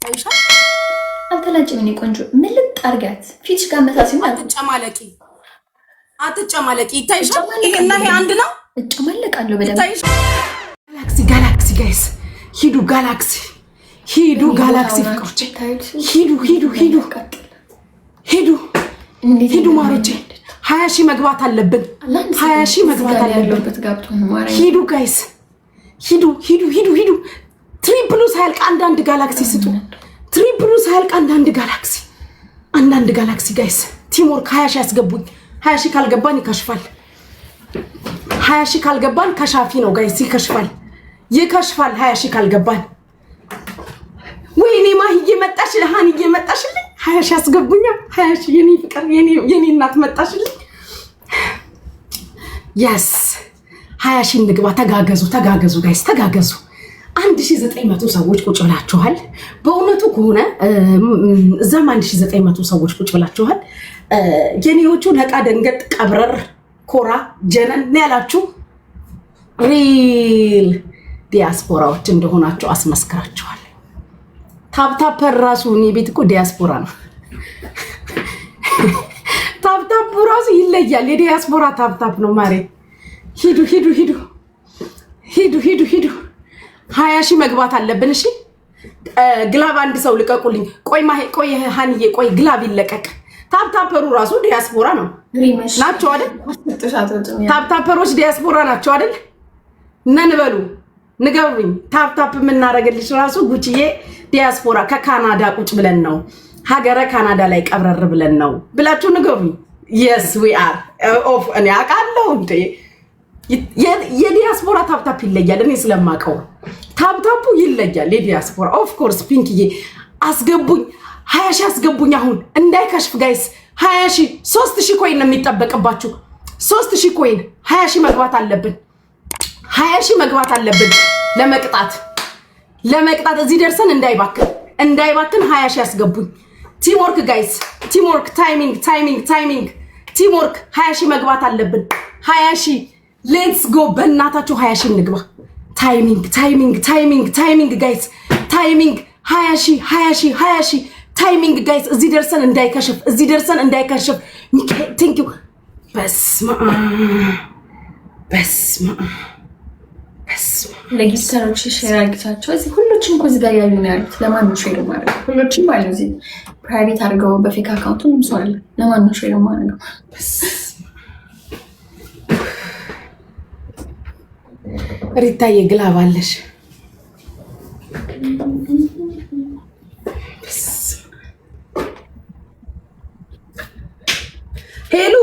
ይታይሻል? አልተላጭም። እኔ ቆንጆ ምልጥ አርጋት ፊትሽ ጋር መሳሲው አትጨማለቂ ይታይሻል? ይሄና ይሄ አንድ ነው። እጨማለቃለሁ በደንብ ጋላክሲ ጋይስ ሂዱ ጋላክሲ ፍቅሮች ሂዱ ማሮቼ 20 ሺህ መግባት አለብን 20 ሺህ መግባት አለብን ሂዱ ጋይስ ሂዱ ትሪፕሉ ሳይልቅ አንዳንድ ጋላክሲ ስጡ ትሪፕሉ ሳይልቅ አንዳንድ ጋላክሲ ጋይስ ቲምወርክ 20 ሺህ ያስገቡኝ 20 ሺህ ካልገባን ይከሽፋል 20 ሺህ ካልገባን ከሻፊ ነው ጋይስ ይከሽፋል 20 ሺህ ካልገባን ወይኔ ማህዬ መጣሽ ለሃንዬ መጣሽልኝ 20 ሺህ ያስገቡኛ 20 ሺህ የኔ ፍቅር የኔ እናት መጣሽልኝ yes 20 ሺህ እንግባ ተጋገዙ ጋይስ ተጋገዙ 1900 ሰዎች ቁጭ ብላችኋል በእውነቱ ከሆነ እዛም 1900 ሰዎች ቁጭ ብላችኋል የኔዎቹ ነቃ ደንገጥ ቀብረር ኮራ ጀነን ያላችሁ ሪል ዲያስፖራዎች እንደሆናችሁ አስመስክራችኋል ታፕታፐር ራሱ እኔ ቤት እኮ ዲያስፖራ ነው ታፕታፑ ራሱ ይለያል የዲያስፖራ ታፕታፕ ነው ማሬ ሂዱ 20 ሺህ መግባት አለብን እሺ ግላብ አንድ ሰው ልቀቁልኝ ቆይ ሃንዬ ቆይ ግላብ ይለቀቅ ታፕታፐሩ ራሱ ዲያስፖራ ነው ናቸው አይደል ታፕታፐሮች ዲያስፖራ ናቸው አይደል ነንበሉ ንገሩኝ ታፕታፕ የምናረግልሽ ራሱ ጉቺዬ ዲያስፖራ ከካናዳ ቁጭ ብለን ነው ሀገረ ካናዳ ላይ ቀብረር ብለን ነው ብላችሁ ንገሩኝ yes we are of እኔ አቃለው እንዴ የዲያስፖራ ታፕታፕ ይለያል እኔ ስለማቀው ታፕታፑ ይለያል የዲያስፖራ of course ፒንክዬ አስገቡኝ 20 ሺህ አስገቡኝ አሁን እንዳይከሽፍ ጋይስ 20 ሺህ 3000 ኮይን ነው የሚጠበቅባችሁ 3000 ኮይን 20 ሺህ መግባት አለብን 20 ሺህ መግባት አለብን ለመቅጣት እዚህ ደርሰን እንዳይባክን 20 ሺህ ያስገቡኝ ቲምወርክ ጋይስ ቲምወርክ ታይሚንግ ቲምወርክ 20 ሺህ መግባት አለብን 20 ሺህ ሌትስ ጎ በእናታችሁ 20 ሺህ እንግባ ታይሚንግ ጋይስ ታይሚንግ 20 ሺህ ታይሚንግ ጋይስ እዚህ ደርሰን እንዳይከሽፍ ቴንክ ዩ በስማ ለጊፍተሮች ሼር አድርጋቸው እዚህ ሁሉንም እኮ እዚህ ጋር ያሉ ነው ያሉት ለማን ነው ሼር ማድረግ ሁሉንም ማለት እዚህ ፕራይቬት አድርገው በፌክ አካውንቱ ምን ሰው አለ ለማን ነው ሼር ማድረግ ሪታዬ ግላብ አለሽ ሄሉ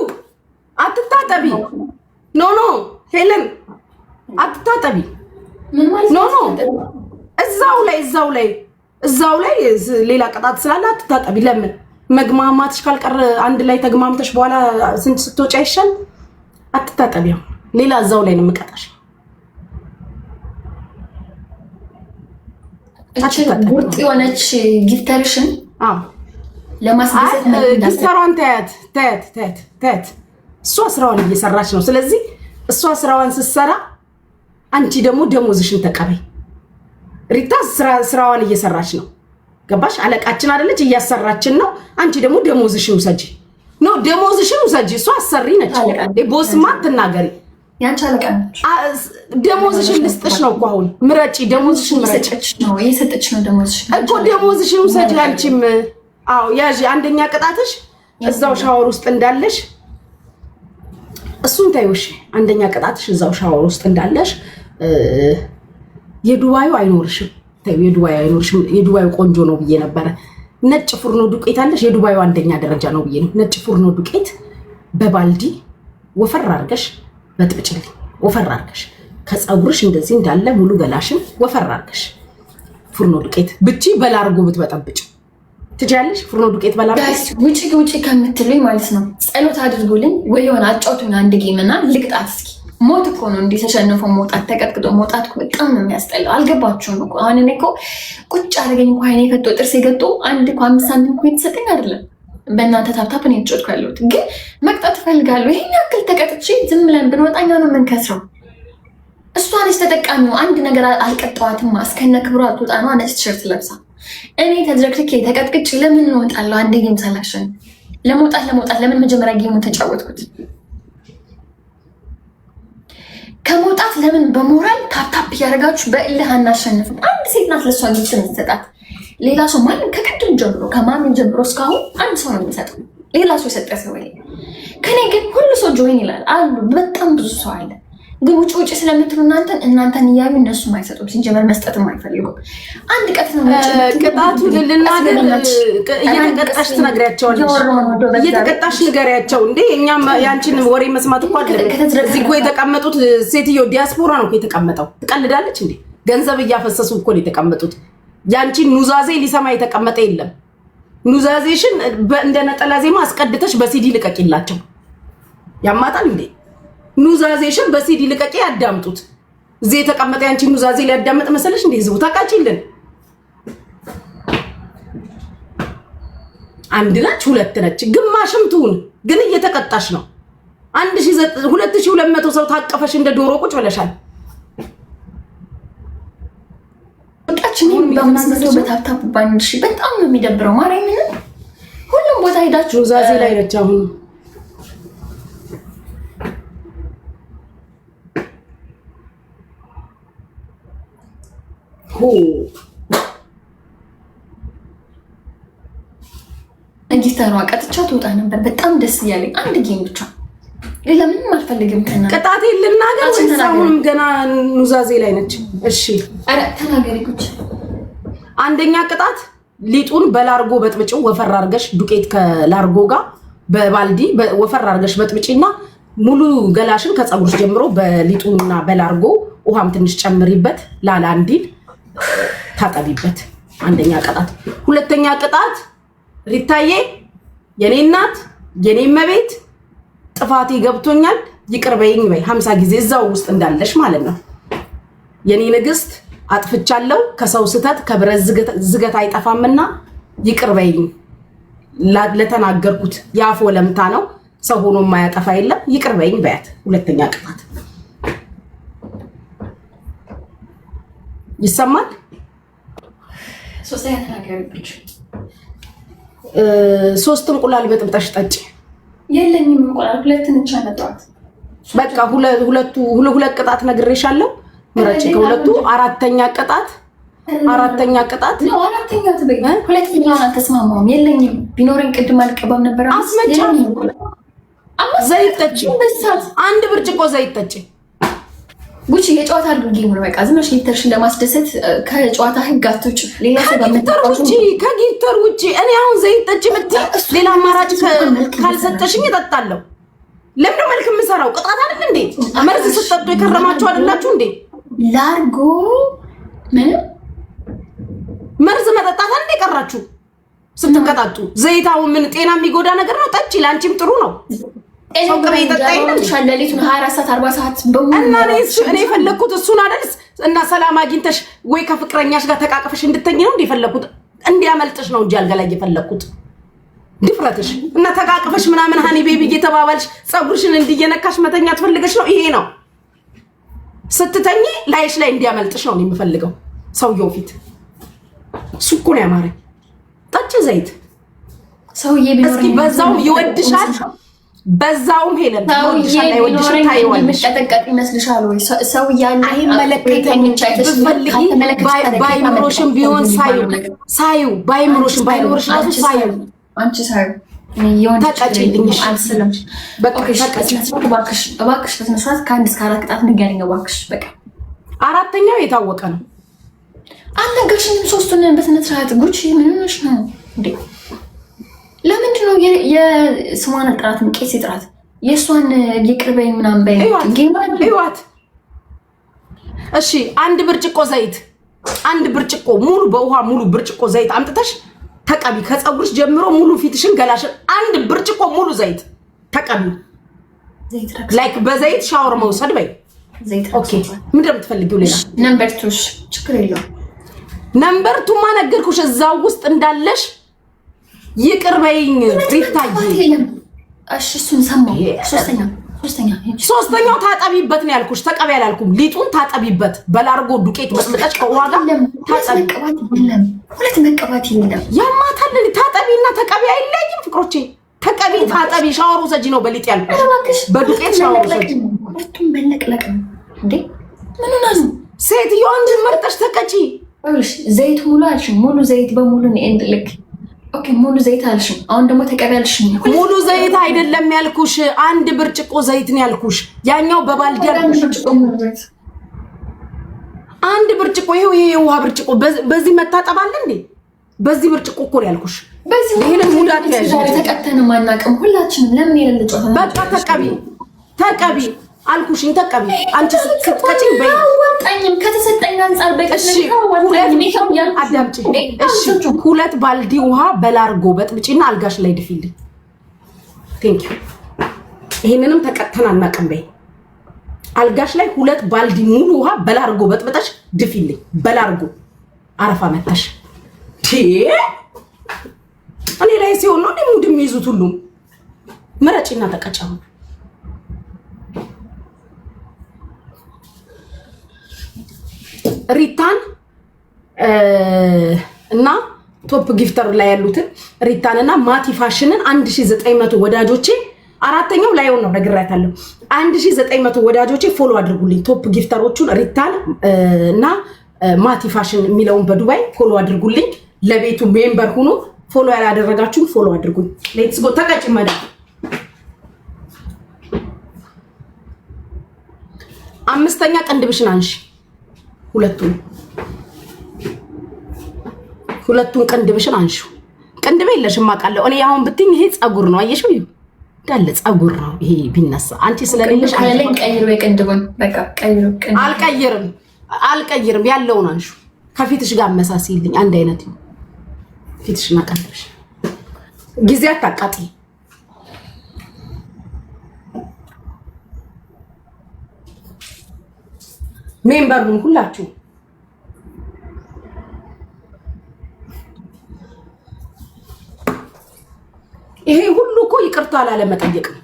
አትታጠቢ ኖ ሄለን አትታጠቢ ኖ እዛው ላይ ሌላ ቅጣት ስላለ አትታጠቢ ለምን መግማማትሽ ካልቀረ አንድ ላይ ተግማምተሽ በኋላ ስንት ስትወጪ አይሻል አትታጠቢ ሌላ እዛው ላይ ነው የምቀጣሽ ቡርጥ የሆነች ጊፍተርሽን ለማስደሰት ጊፍተሯን ታያት እሷ ስራዋን እየሰራች ነው ስለዚህ እሷ ስራዋን ስትሰራ አንቺ ደግሞ ደሞዝሽን ተቀበይ ሪታ ስራዋን እየሰራች ነው ገባሽ አለቃችን አይደለች እያሰራችን ነው አንቺ ደግሞ ደሞዝሽን ውሰጂ እሷ አሰሪ ነች ቦስማ አትናገሪ ያንቺ አለቃ ነች ደሞዝሽን ልስጥሽ ነው እኮ አሁን ምረጪ ደሞዝሽን ምረጪ ነው እየሰጠች ነው ደሞዝሽን እኮ ደሞዝሽን ውሰጂ አንቺም አዎ ያጂ አንደኛ ቅጣትሽ እዛው ሻወር ውስጥ እንዳለሽ እሱን ታዩሽ አንደኛ ቅጣትሽ እዛው ሻወር ውስጥ እንዳለሽ የዱባዩ አይኖርሽም የዱባዩ ቆንጆ ነው ብዬ ነበር ነጭ ፉርኖ ዱቄት አለሽ የዱባዩ አንደኛ ደረጃ ነው ብዬ ነው ነጭ ፉርኖ ዱቄት በባልዲ ወፈር አድርገሽ በጥብጭልኝ ወፈር አድርገሽ ከፀጉርሽ እንደዚህ እንዳለ ሙሉ ገላሽን ወፈር አድርገሽ ፉርኖ ዱቄት ብቻ በላርጎ ብትበጠብጭ ትጃለሽ ፉርኖ ዱቄት በላርጎ ውጪ ከምትሉኝ ማለት ነው ጸሎት አድርጉልኝ ወይ የሆነ አጫውቱኝ አንድ ጌምና ልቅጣት እስኪ ሞት እኮ ነው እንዴ ተሸንፎ መውጣት ተቀጥቅጦ መውጣት እኮ በጣም ነው የሚያስጠላው አልገባችሁም እኮ አሁን እኔ እኮ ቁጭ አድርገኝ እኮ አይኔ ፈቶ ጥርሴ ገጦ አንድ እኮ 5 ሳንቲም እኮ የተሰጠኝ አይደለም በእናንተ ታፕታፕ ነው የተጫወትኩ ያለሁት ግን መቅጣት እፈልጋለሁ ይሄን ያክል ተቀጥቼ ዝም ብለን ብንወጣኛ ነው የምንከስረው እሷ ነች ተጠቃሚው። አንድ ነገር አልቀጠዋትማ። እስከነ ክብሯ አትወጣና ነጭ ቲሸርት ለብሳ እኔ ተዝረክርኬ ተቀጥቅጭ ለምን እንወጣለሁ? አንድ ጌም ሳላሸን ለመውጣት ለምን መጀመሪያ ጌሙን ተጫወትኩት? ከመውጣት ለምን በሞራል ታፕታፕ እያደረጋችሁ በእልህ አናሸንፍም? አንድ ሴት ናት ለእሷ ጊፍት የምትሰጣት። ሌላ ሰው ማንም ከቅድም ጀምሮ ከማንም ጀምሮ እስካሁን አንድ ሰው ነው የሚሰጠው። ሌላ ሰው የሰጠ ሰው የለም። ከኔ ግን ሁሉ ሰው ጆይን ይላል አሉ። በጣም ብዙ ሰው አለ። ግን ውጭ ስለምትሉ እናንተን እያዩ እነሱም አይሰጡም። ሲጀመር መስጠትም አይፈልጉም። አንድ ቀት ነው ቅጣቱን ልናገር። እየተቀጣሽ ትነግሪያቸዋለሽ። እየተቀጣሽ ንገሪያቸው። እንዴ እኛም ያንቺን ወሬ መስማት እኮ አይደለም። እዚህ እኮ የተቀመጡት ሴትዮ ዲያስፖራ ነው እኮ የተቀመጠው። ትቀልዳለች እንዴ? ገንዘብ እያፈሰሱ እኮ ነው የተቀመጡት። ያንቺን ኑዛዜ ሊሰማ የተቀመጠ የለም። ኑዛዜሽን እንደ ነጠላ ዜማ አስቀድተሽ በሲዲ ልቀቂላቸው። ያማጣል እንዴ? ኑዛዜሽን በሲዲ ልቀቂ፣ ያዳምጡት። እዚህ የተቀመጠ ያንቺ ኑዛዜ ሊያዳምጥ መሰለሽ እንዴ? ህዝቡ ታቃጪልን። አንድ ነች ሁለት ነች ግማሽም ትሁን፣ ግን እየተቀጣሽ ነው። 2200 ሰው ታቀፈሽ እንደ ዶሮ ቁጭ ብለሻል። በታፕታፕ ባንድሽ በጣም ነው የሚደብረው። ማርያምን ሁሉም ቦታ ሄዳችሁ ኑዛዜ ላይ ነች አሁን። ጊታሯ ቀጥቻ ትወጣ ነበር። በጣም ደስ እያለኝ አንድ ጌም ብቻ ሌላ ምንም አልፈልግም። ቅጣቴ ልናገር ወይስ አሁንም ገና ኑዛዜ ላይ ነች? እሺ አረ ተናገሪ። ጉጭ አንደኛ ቅጣት ሊጡን በላርጎ በጥብጪው ወፈር አድርገሽ ዱቄት ከላርጎ ጋር በባልዲ ወፈር አድርገሽ በጥብጪና ሙሉ ገላሽን ከፀጉርሽ ጀምሮ በሊጡና በላርጎ ውሃም ትንሽ ጨምሪበት ላላ እንዲል ታጠቢበት። አንደኛ ቅጣት። ሁለተኛ ቅጣት ሪታዬ የኔ እናት የኔ መቤት ጥፋቴ ገብቶኛል ይቅር በይኝ በይ 50 ጊዜ እዛው ውስጥ እንዳለሽ ማለት ነው። የኔ ንግስት አጥፍቻለሁ፣ ከሰው ስተት ከብረት ዝገት አይጠፋምና ይቅር በይኝ። ለተናገርኩት ያፎ ለምታ ነው፣ ሰው ሆኖ የማያጠፋ የለም። ይቅር በይኝ በያት። ሁለተኛ ቅጣት ይሰማል። ሶስተኛ ተናገሪብኝ። 3 እንቁላል በጥብጠሽ ጠጪ። የለኝም እንቁላል፣ 2 ብቻ ነጣት። በቃ ሁለት ቅጣት ነግሬሻለሁ። ምረጭ ከሁለቱ። አራተኛ ቅጣት ነው። አራተኛው ትበይ። ሁለተኛው አልተስማማም። የለኝም። ቢኖረኝ ቅድም አልቀባም ነበር። አስመጫ ዘይት ጠጪ። አንድ ብርጭቆ ዘይት ጠጪ። ጉቺ የጨዋታ አድርጊ ነው። በቃ ዝም ብለሽ ጊፍተርሽን ለማስደሰት ከጨዋታ ህግ አትውጪ። ሌላ ሰው ከጊፍተር ውጪ እኔ አሁን ዘይት ጠጪ ብትይ ሌላ አማራጭ ካልሰጠሽኝ እጠጣለሁ። ለምን መልክ የምሰራው ቅጣት አይደል እንዴ? መርዝ ስትጠጡ የከረማችሁ አይደላችሁ እንዴ? ላርጎ ምን መርዝ መጠጣት አይደል የቀራችሁ ስትቀጣጡ? ዘይታው ምን ጤና የሚጎዳ ነገር ነው? ጠጪ፣ ለአንቺም ጥሩ ነው። እኔ የፈለግኩት እሱን አይደል? እና ሰላም አግኝተሽ ወይ ከፍቅረኛሽ ጋር ተቃቅፈሽ እንድተኝ ነው እንደ የፈለግኩት። እንዲያመልጥሽ ነው እንጂ አልጋ ላይ የፈለግኩት ድፍረትሽ። እና ተቃቅፈሽ ምናምን ሃኒ ቤቢ እየተባባልሽ ፀጉርሽን እንዲየነካሽ መተኛ ትፈልገሽ ነው። ይሄ ነው ስትተኝ ላይሽ ላይ እንዲያመልጥሽ ነው የምፈልገው ሰውየው ፊት። እሱ እኮ ነው ያማረኝ። ጠጪ ዘይት። ሰውዬ እስኪ በዛው ይወድሻል። በዛውም ሄለን ይወድሻል አይወድሽም ታይዋለሽ። ተጠቀቅ ይመስልሻል ወይ? ሰው ያለ አይመለከተኝም። ባይምሮሽም ቢሆን ሳዩ ባይምሮሽም ባይኖርሽ ራሱ ሳዩ አንቺ ሳዩ ተቀጭልኝሽ አልስለም። በቃ እባክሽ በስነስርዓት ከ1 እስከ 4 ቅጣት ንገሪኝ እባክሽ። በቃ አራተኛው የታወቀ ነው። አልነገርሽኝም። 3ቱን በስነስርዓት ጉቺ ምን ሆነሽ ነው እንዴ? ለምንድን ነው የስሟን ጥራት ቄስ ጥራት የእሷን ይቅር በይኝ ምናምን በይኝ ይዋት። እሺ አንድ ብርጭቆ ዘይት፣ አንድ ብርጭቆ ሙሉ በውሃ ሙሉ ብርጭቆ ዘይት አምጥተሽ ተቀቢ። ከፀጉርሽ ጀምሮ ሙሉ ፊትሽን ገላሽን አንድ ብርጭቆ ሙሉ ዘይት ተቀቢ። ላይክ በዘይት ሻወር መውሰድ በይ። ኦኬ ምንድን ነው የምትፈልጊው ሌላ? ነምበር 2 ችግር የለውም። ነምበር 2 ነገርኩሽ እዛው ውስጥ እንዳለሽ ይቅር በይኝ ሪታዬ። እሺ እሱን ሰማሁ። ሶስተኛው ታጠቢበት ነው ያልኩሽ። ተቀቢ አላልኩም። ሊጡን ታጠቢበት በላርጎ ዱቄት መስመጠች ከዋጋ ታጠቢ። ሁለት መቀባት ይላል ያማታል። ታጠቢና ተቀቢ አይለይም ፍቅሮቼ። ተቀቢ ታጠቢ። ሻወር ወሰጂ ነው በሊጥ ያልኩሽ። በዱቄት ሻወር ወሰጂ። ሁለቱም በለቅለቅ እንዴ ምን ሆነ? ሴትዮዋን መርጠሽ ተቀጪ። ዘይት ሙሉ አልሽ። ሙሉ ዘይት በሙሉ ነው እንድልክ። ኦኬ ሙሉ ዘይት አልሽ። አሁን ደግሞ ተቀበልሽ። ሙሉ ዘይት አይደለም ያልኩሽ፣ አንድ ብርጭቆ ዘይት ነው ያልኩሽ። ያኛው በባልዲ ያልኩሽ አንድ ብርጭቆ። ይሄው ይሄ ውሃ ብርጭቆ በዚህ መታጠብ አለ እንዴ? በዚህ ብርጭቆ እኮ ነው ያልኩሽ። በዚህ ይሄን ሙዳት ያዥ። ተቀተነ ማናቀም ሁላችንም ለምን ይለልጭ? በቃ ተቀቢ አልኩሽኝ። ተቀቢ አንቺ ስትቀጪኝ በይ ወጣኝም ከተሰጠኝ አንፃር በቀጥታ ወጣኝም ይሄው አዳምጪ። እሺ 2 ባልዲ ውሃ በላርጎ በጥብጪና አልጋሽ ላይ ድፊልኝ። ቴንክ ዩ። ይሄንንም ተቀጥተን አናውቅም። በይ አልጋሽ ላይ 2 ባልዲ ሙሉ ውሃ በላርጎ በጥብጠሽ ድፊልኝ። በላርጎ አረፋ መታሽ እኔ ላይ ሲሆን ነው ሙድ የሚይዙት ሁሉም። ምረጪና ተቀጫው። ሪታን እና ቶፕ ጊፍተር ላይ ያሉትን ሪታን እና ማቲ ፋሽንን 1900 ወዳጆቼ፣ አራተኛው ላይ ነው ነግራታለሁ። 1900 ወዳጆቼ ፎሎ አድርጉልኝ። ቶፕ ጊፍተሮቹን ሪታን እና ማቲ ፋሽን የሚለውን በዱባይ ፎሎ አድርጉልኝ። ለቤቱ ሜምበር ሁኑ። ፎሎ ያላደረጋችሁ ፎሎ አድርጉኝ። ሌትስ ጎ። ተቀጭ መዳ 5ኛ ቅንድብሽን አንሺ። ሁለቱን ቅንድብሽን አንሹ። ቅንድብ የለሽም አውቃለሁ እኔ። አሁን ብትኝ ይሄ ጸጉር ነው አየሽው? እንዳለ ጸጉር ነው ይሄ ቢነሳ። አንቺ ስለሌለሽ ቀይሩ የቅንድቡን በቃ ቀይሩ። አልቀይርም ያለውን አንሹ። ከፊትሽ ጋር መሳሲልኝ አንድ አይነት ነው ፊትሽና ቅንድብሽ። ጊዜ አታቃጥይ። ሜምበሩን ሁላችሁ ይሄ ሁሉ እኮ ይቅርታ ላለመጠየቅ ነው።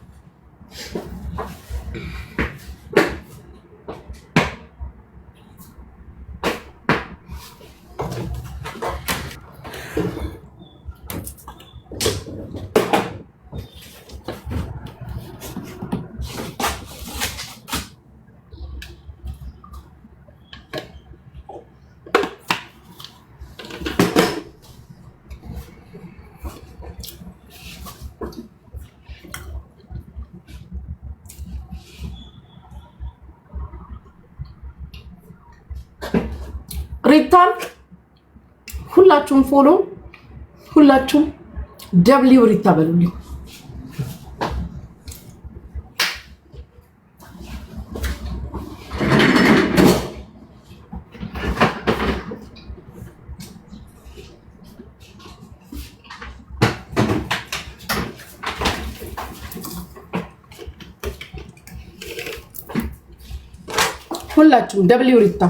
ሪታን ሁላችሁም ፎሎ፣ ሁላችሁም ደብሊው ሪታ በሉልኝ። ሁላችሁም ደብሊው ሪታ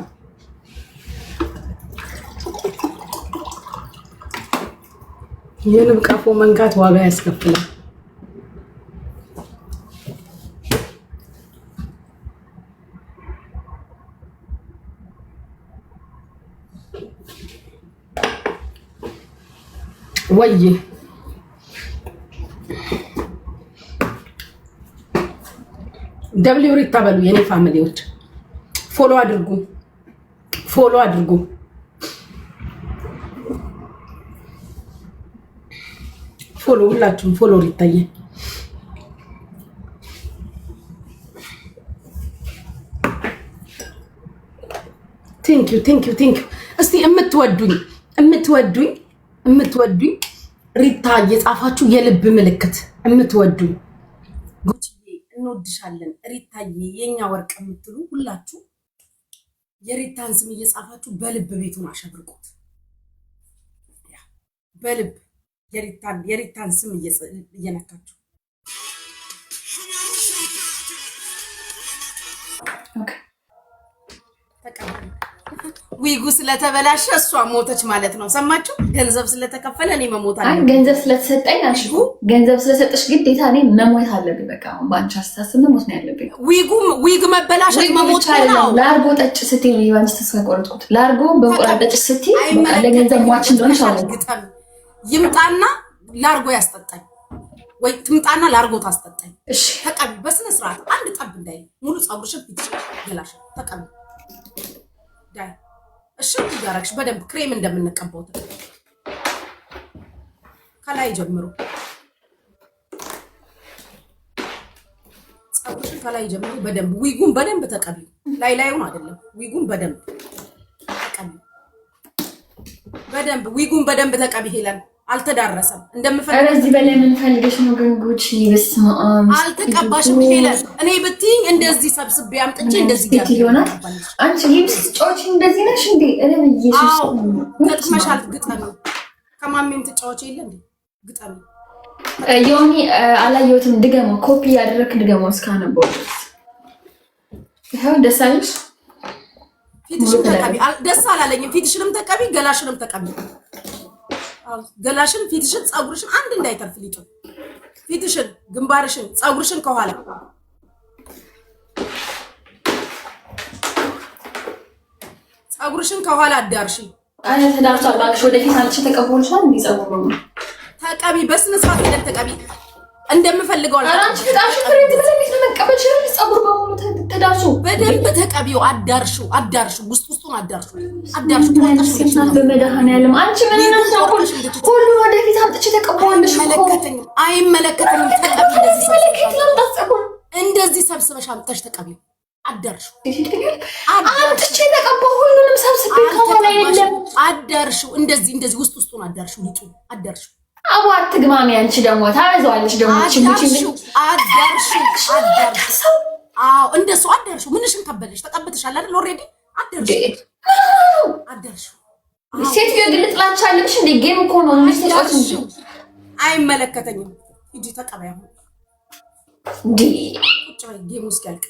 የንብ ቀፎ መንካት ዋጋ ያስከፍላል። ወይ ደብሊው ሪታ በሉ የኔ ፋሚሊዎች፣ ፎሎ አድርጉ፣ ፎሎ አድርጉ። ፎሎ ሁላችሁም ፎሎ ሪታዬ። ቴንክ ዩ። እስቲ የምትወዱኝ ሪታ እየጻፋችሁ የልብ ምልክት የምትወዱኝ ጉቺዬ እንወድሻለን ሪታዬ የኛ ወርቅ የምትሉ ሁላችሁ የሪታን ስም እየጻፋችሁ በልብ ቤቱን አሸብርቁት። በልብ የሪታን ስም እየነካችሁ ተቀበሉ። ዊጉ ስለተበላሸ እሷ ሞተች ማለት ነው። ሰማችሁ? ገንዘብ ስለተከፈለ እኔ መሞት አለብኝ። ገንዘብ ስለተሰጠኝ አልሽው። ገንዘብ ስለሰጠሽ ግዴታ እኔ መሞት አለብኝ። በቃ አሁን ባንቺ አስተሳሰብ መሞት ነው ያለብኝ። ዊግ መበላሸት መሞት ነው። ላርጎ ጠጭ ስትይ ነው ይባንስ ተስፋ ቆርጥኩት። ላርጎ በቆራጥ ጠጭ ስትይ በቃ ለገንዘብ ሟች እንደሆነ ሻለ ይምጣና ላርጎ ያስጠጣኝ ወይ ትምጣና ላርጎ ታስጠጣኝ። እሺ ተቀቢ በስነ ስርዓት አንድ ጠብ እንዳይ ሙሉ ጸጉርሽን ፊትሽ ገላሽ ተቀቢ ዳይ እሺ ይጋራክሽ በደንብ ክሬም እንደምንቀባው ከላይ ጀምሮ ጸጉርሽን ከላይ ጀምሮ በደንብ ዊጉን በደንብ ተቀቢ። ላይላዩን አይደለም ዊጉን በደንብ ተቀቢ። በደንብ ዊጉን በደንብ ተቀቢ ሄለን አልተዳረሰም እንደምፈልግ እዚህ በላይ ምን ፈልገሽ ነው ግን ጉቺ በስመ አብ አልተቀባሽም ሄለን እኔ ብትይኝ እንደዚህ ሰብስቤ አምጥቼ እንደዚህ ጋር ይሆናል አንቺ ሂፕስ ጮች እንደዚህ ነሽ እንዴ እኔ ኢየሱስ ገጥመሻል ግጠሚ ከማሚም ትጫወች የለ እንዴ ግጠሚ ዮኒ አላየሁትም ድገማ ኮፒ ያደረክ ድገማ እስካነበው ይሄው ደስ አለሽ ፊትሽን ተቀቢ ደስ አላለኝም ፊትሽንም ተቀቢ ገላሽንም ተቀቢ ገላሽን ፊትሽን ጸጉርሽን አንድ እንዳይተርፍ ሊጡ ፊትሽን ግንባርሽን ጸጉርሽን ከኋላ ጸጉርሽን ከኋላ አዳርሺ አለ ተዳርቷል ባክሽ ወደፊት አንቺ ተቀበልሻል እንዲጸጉር ነው ተቀቢ በስነ ስርዓት ሄደን ተቀቢ እንደምፈልገው አንቺ ፍጣሽ ፍሬት በለሚት ለመቀበል ይችላል ጸጉር በሙሉ ተዳርሹ በደንብ ተቀቢው አዳርሹ ውስጡን አዳርሹ ተወጣሽ በመድኃኒዓለም አንቺ ምን እናንተ ሁሉ ወደፊት አምጥቼ ተቀበዋለሽ አይመለከተኝም ተቀቢ እንደዚህ ሰብስበሽ አምጥተሽ ተቀቢ አዳርሹ አምጥቼ ተቀበው ሁሉንም ሰብስቤ ከኋላ የለም አዳርሹ እንደዚህ ውስጡን አዳርሹ ሊጡ አዳርሹ አቡ አትግማሚ አንቺ ደግሞ ታበዛዋለሽ ደግሞ አዳርሹ አዎ እንደሱ አዳርሹ ምንሽን ከበለሽ ተቀብተሻል አይደል ኦሬዲ አዳርሹ ሴት ግን ጥላቻ አለብሽ እንደ ጌም እኮ ነው እንዴ ተጫወት እንጂ አይመለከተኝም ሂጂ ተቀበያ ዲ ቁጭ በይ ጌም ውስጥ ያልቅ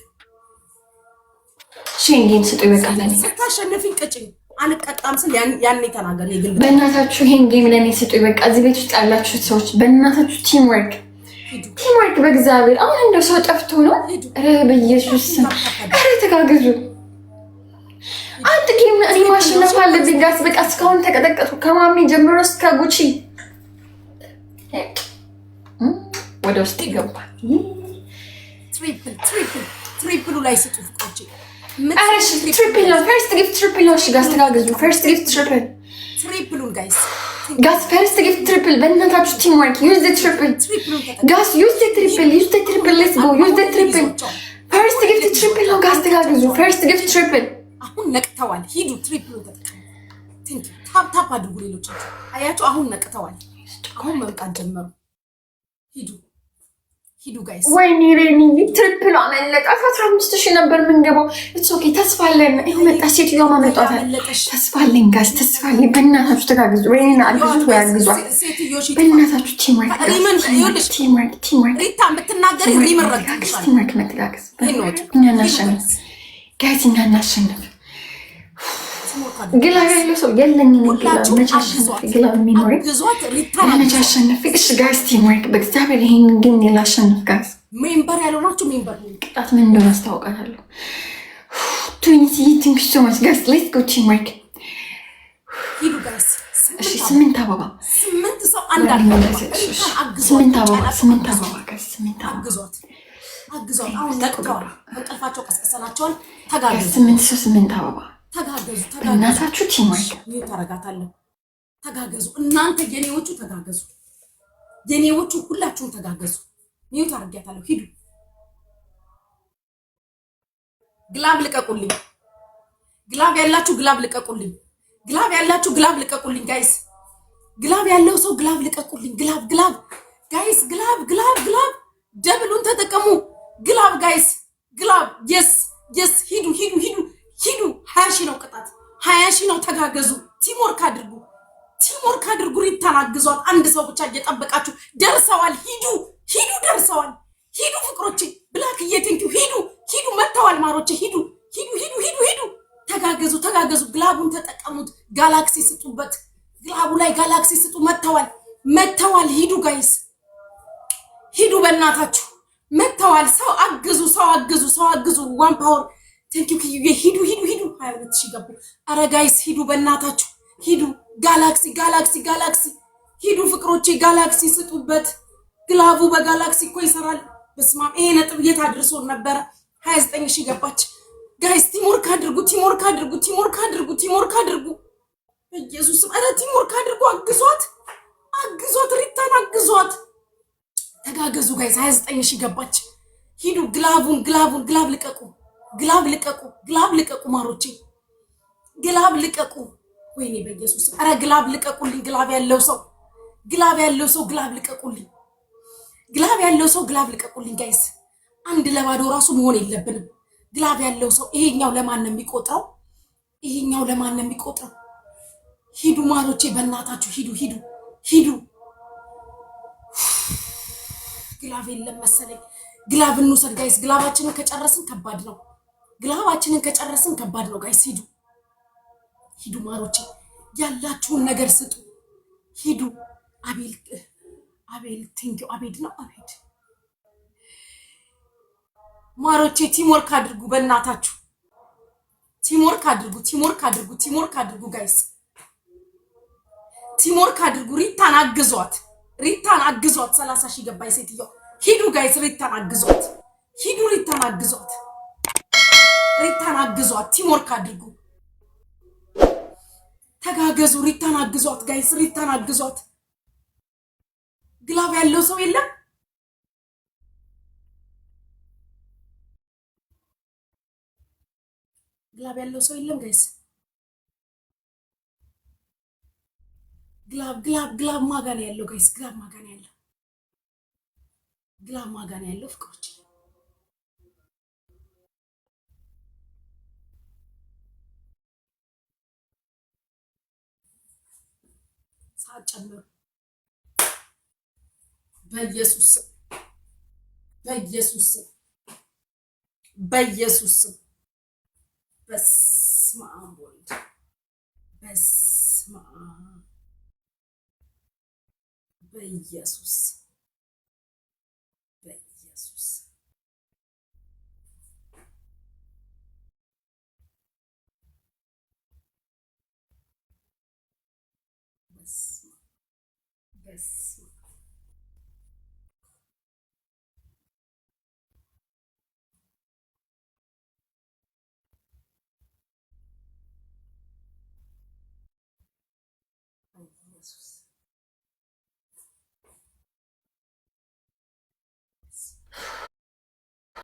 ሼንጌን ስጡ ይበቃል እኔ ስታሸንፊ ቅጭኝ አልቀጣም ስል ያኔ ተናገር ይግል በእናታችሁ ይሄን ጌም ለኔ ስጡ ይበቃ እዚህ ቤት ውስጥ ያላችሁ ሰዎች በእናታችሁ ቲም ወርክ በእግዚአብሔር አሁን እንደው ሰው ጠፍቶ ነው ኧረ በኢየሱስ ኧረ ተጋግዙ አንድ ጌም እኔ ማሸነፍ አለብኝ ጋስ በቃ እስካሁን ተቀጠቀጥኩ ከማሚ ጀምሮ እስከ ጉቺ ወደ ውስጥ ይገባል ትሪፕሉ ላይ ስጡ ፍቆቼ አረሽ ትሪፕል ነው ፈርስት ጊፍት ትሪፕል ነው ጋስ ተጋግዙ ፈርስት ጊፍት ትሪፕሉን ጋስ ፈርስት ጊፍት ትሪፕል በእናታችሁ ቲም ወርክ ዩዝ ዘ ትሪፕል ጋስ ዩዝ ዘ ትሪፕል ሌትስ ጎ ዩዝ ዘ ትሪፕል ፈርስት ጊፍት ትሪፕል ነው ጋስ ተጋግዙ ፈርስት ጊፍት ትሪፕል አሁን ነቅተዋል ሂዱ ትሪፕሉን ተጠቀሙ ታፕ አድርጉ ሌሎቻችሁ አያችሁ አሁን ነቅተዋል አሁን መምጣት ጀመሩ ሂዱ ጋይስ ወይኔ ሬኒ ትሪፕል አመለጠ 15000 ነበር የምንገባው ኢትስ ኦኬ ተስፋ አለን ይሄ መጣ ሴትዮዋ ማመጣት ተስፋ አለን ጋስ ተስፋ አለን በእናታችሁ ተጋግዙ ወይኔ አግዙት ወይ አግዟት በእናታችሁ ቲም ወርክ ሪታ የምትናገሪ ሪምን ረግጥሻል ቲም ወርክ መተጋገዝ እኛ እናሸንፍ ጋይስ እኛ እናሸንፍ ግላብ ያለው ሰው የለኝም ግላብ መቻሸነፍ ግላብ የሚኖረኝ መቻሸነፍ እሺ ጋይስ ቲም ወርክ በእግዚአብሔር ይሄን ግን የላሸንፍ ጋይስ ሜምበር ያለው ናችሁ ሜምበር ቅጣት ምን እንደሆነ አስታውቃለሁ ቲንክ ሶ ማች ጋይስ ሌትስ ጎ ቲም ወርክ ሂዱ ጋይስ እሺ 8 አበባ 8 ሰው አንድ አግዟት 8 አበባ ጋይስ 8 አበባ አግዟት አሁን ነቅተዋል በቀልፋቸው ቀስቀሰናቸዋል ተጋገዙ 8 አበባ ተጋገዙ እናታችሁ ቲም ወርክ ይሄ ታረጋታለሁ ተጋገዙ እናንተ የኔዎቹ ሁላችሁም ተጋገዙ ይሄ ታረጋታለሁ ሂዱ ግላብ ልቀቁልኝ ግላብ ያላችሁ ግላብ ልቀቁልኝ ጋይስ ግላብ ያለው ሰው ግላብ ልቀቁልኝ ግላብ ጋይስ ግላብ ደብሉን ተጠቀሙ ግላብ ጋይስ ግላብ yes ሂዱ 20 ነው ቅጣት 20 ነው ተጋገዙ ቲምወርክ አድርጉ ሪታን አግዟት አንድ ሰው ብቻ እየጠበቃችሁ ደርሰዋል ሂዱ ደርሰዋል ሂዱ ፍቅሮቼ ብላክ ቴንኪው ሂዱ መተዋል ማሮቼ ሂዱ ተጋገዙ ግላቡን ተጠቀሙት ጋላክሲ ስጡበት ግላቡ ላይ ጋላክሲ ስጡ መተዋል ሂዱ ጋይስ ሂዱ በእናታችሁ መተዋል ሰው አግዙ ዋን ፓወር ቴንክ ዩ ሂዱ 22 ገቡ አረ ጋይስ ሂዱ በእናታችሁ ሂዱ ጋላክሲ ሂዱ ፍቅሮቼ ጋላክሲ ስጡበት ግላቡ በጋላክሲ እኮ ይሰራል በስማም ይሄ ነጥብ የት አድርሶን ነበር 29000 ገባች ጋይስ ቲምወርክ አድርጉ በኢየሱስ አረ ቲምወርክ አድርጉ አግዟት ሪታን አግዟት ተጋገዙ ጋይስ 29000 ገባች ሂዱ ግላብ ልቀቁ ማሮቼ ግላብ ልቀቁ ወይኔ በኢየሱስ አረ ግላብ ልቀቁልኝ ግላብ ያለው ሰው ግላብ ልቀቁልኝ ጋይስ አንድ ለባዶ ራሱ መሆን የለብንም ግላብ ያለው ሰው ይሄኛው ለማን ነው የሚቆጥረው ሂዱ ማሮቼ በእናታችሁ ሂዱ ግላብ የለም መሰለኝ ግላብ እንውሰድ ጋይስ ግላባችንን ከጨረስን ከባድ ነው ጋይስ ሂዱ ማሮቼ ያላችሁን ነገር ስጡ ሂዱ አቤል ቲንክ አቤድ ማሮቼ ቲምወርክ አድርጉ በእናታችሁ ቲምወርክ አድርጉ ጋይስ ቲምወርክ አድርጉ ሪታን አግዟት 30000 ገባይ ሴትዮ ሂዱ ጋይስ ሪታን አግዟት ቲምወርክ አድርጉ ተጋገዙ ሪታን አግዟት ጋይስ ግላብ ያለው ሰው የለም ጋይስ ግላብ ማጋን ያለው ጋይስ ግላብ ማጋን ያለው ፍቅሮች ሳጨምሩ በኢየሱስ በስመ አብ ወልድ በስመ አብ በኢየሱስ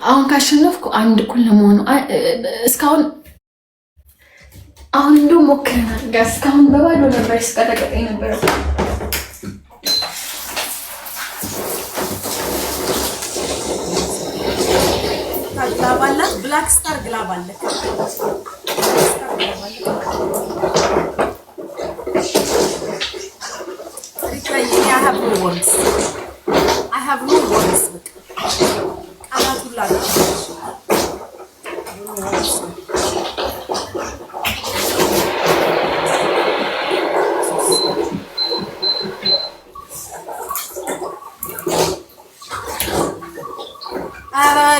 አሁን ካሸነፍኩ አንድ እኩል ለመሆኑ እስካሁን አሁን እንደው ሞክረናል ጋር እስካሁን በባዶ ነበር ስቀጠቀጠኝ ነበር ግላባላ ብላክ ስታር ግላባላ I have no words.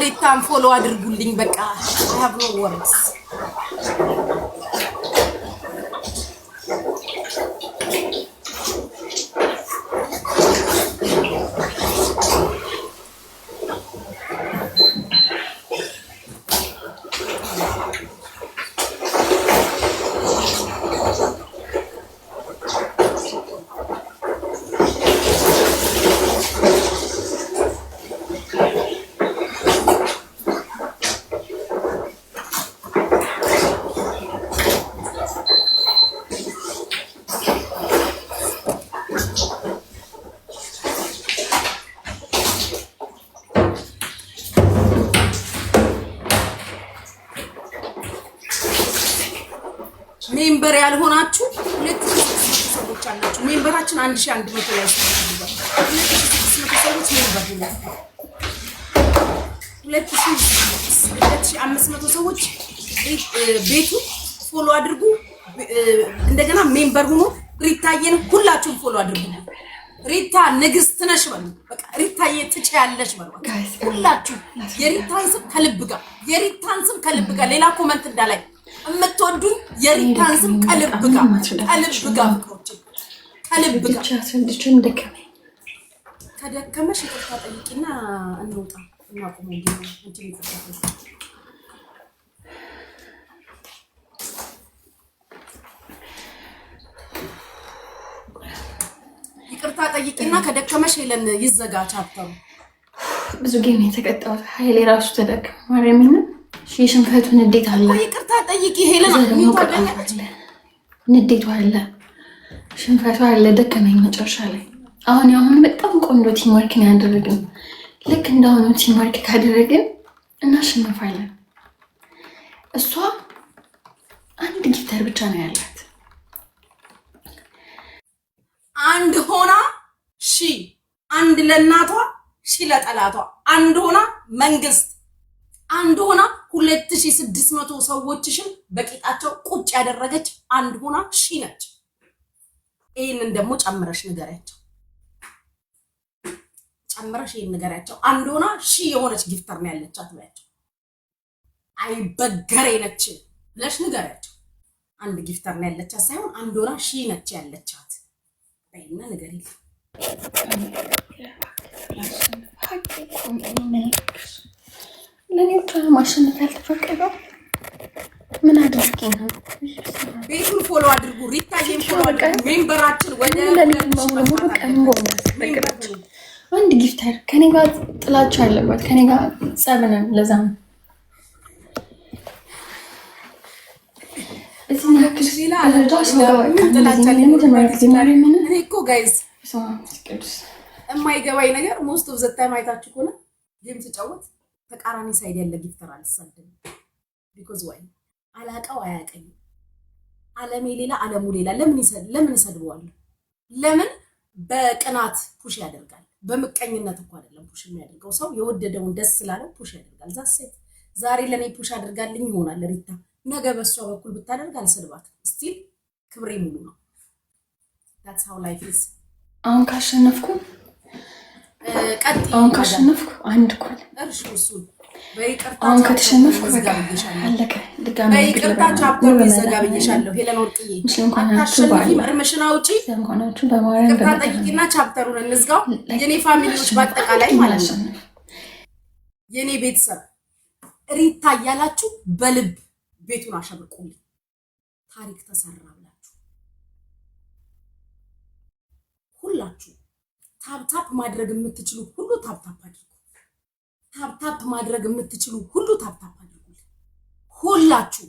ሪታን ፎሎ አድርጉልኝ በቃ I have no words. ሜምበር ያልሆናችሁ 2600 ሰዎች አላችሁ ሜምበራችን 1100 ላይ ነው 2600 ሰዎች ሜምበር ነው 2500 ሰዎች ቤቱ ፎሎ አድርጉ። እንደገና ሜምበር ሁኑ። ሪታዬን ሁላችሁም ፎሎ አድርጉ። ሪታ ንግስት ነሽ በሉ። በቃ ሪታዬ ትችያለሽ በሉ ሁላችሁ። የሪታን ስም ከልብ ጋር የሪታን ስም ከልብ ጋር ሌላ ኮመንት እንዳላይ የምትወዱኝ የሪታን ስም ከልብ ጋር ፍቅሮች ከልብ ጋር ከደከመሽ ይቅርታ ጠይቂና እንውጣ እናቁም። እንጂ ይቅርታ ጠይቂና ከደከመሽ ሄለን ይዘጋ ቻፕተሩ። ብዙ ጌም የተቀጣው ኃይሌ ራሱ ተደከመ። ማርያምን ሽንፈቱን እንዴት አለ። ይቅርታ ጠይቂ ሄለን ንዴቱ አለ፣ ሽንፈቱ አለ፣ ደከመኝ መጨረሻ ላይ። አሁን በጣም ቆንጆ ቲምወርክ ነው ያደረግን። ልክ እንደሆነ ቲምወርክ ካደረግን እናሸንፋለን። እሷ አንድ ጊፍተር ብቻ ነው ያላት። አንድ ሆና አንድ ለእናቷ ለጠላቷ አንድ ሆና መንግስት አንድ ሆና 2600 ሰዎችሽን በቂጣቸው ቁጭ ያደረገች አንድ ሆና ነች። ይሄንን ደግሞ ጨምረሽ ንገሪያቸው። ይሄን ንገሪያቸው። አንድ ሆና የሆነች ጊፍተር ነው ያለቻት ብላችሁ አይበገሬ ነች ብለሽ ንገሪያቸው። አንድ ጊፍተር ነው ያለቻት ሳይሆን አንድ ሆና ነች ያለቻት በይና ንገሪ። ለኔ ማሸነፍ ያልተፈቀደው ምን አድርጌ ነው? ቤቱን ፎሎ አድርጉ። ሪታዬን ፎሎ አድርጉ። ሜምበራችን ወደ አንድ ጊፍተር ከኔ ጋር ጥላቻ አለባት፣ ከኔ ጋር ጸብ ነን። ለዛ ነው የማይገባኝ ነገር ሞስት ኦፍ ዘ ታይም አይታችሁ ከሆነ ጌም ስጫወት ተቃራኒ ሳይድ ያለ ጊፍተር አልሳደም። ቢኮዝ ዋይ አላቀው አያቀኝ ዓለሜ ሌላ ዓለሙ ሌላ። ለምን እሰድበዋለሁ? ለምን በቅናት ፑሽ ያደርጋል? በምቀኝነት እኮ አይደለም ፑሽ የሚያደርገው። ሰው የወደደውን ደስ ስላለው ፑሽ ያደርጋል። ዛሴት ዛሬ ለኔ ፑሽ አድርጋልኝ ይሆናል ሪታ፣ ነገ በሷ በኩል ብታደርግ አልሰድባት። ስቲል ክብሬ ሙሉ ነው። that's how life is። አሁን ካሸነፍኩ አንድ ኮል እርሹ እሱን በይቅርታ አሁን ከተሸነፍኩ አለቀ። በይቅርታ ቻፕተር ይዘጋብኝሻለሁ። ሄለን ወርቅዬ አታሸንፊም። እርምሽን አውጪ። ይቅርታ ጠይቂና ቻፕተሩን እንዝጋው። የኔ ፋሚሊዎች በአጠቃላይ ማለት ነው የኔ ቤተሰብ ሪታ እያላችሁ በልብ ቤቱን አሸብርቁልኝ። ታሪክ ተሰራ ብላችሁ ሁላችሁ ታፕታፕ ማድረግ የምትችሉ ሁሉ ታፕታፕ አድርጉ። ታፕታፕ ማድረግ የምትችሉ ሁሉ ታፕታፕ አድርጉ። ሁላችሁ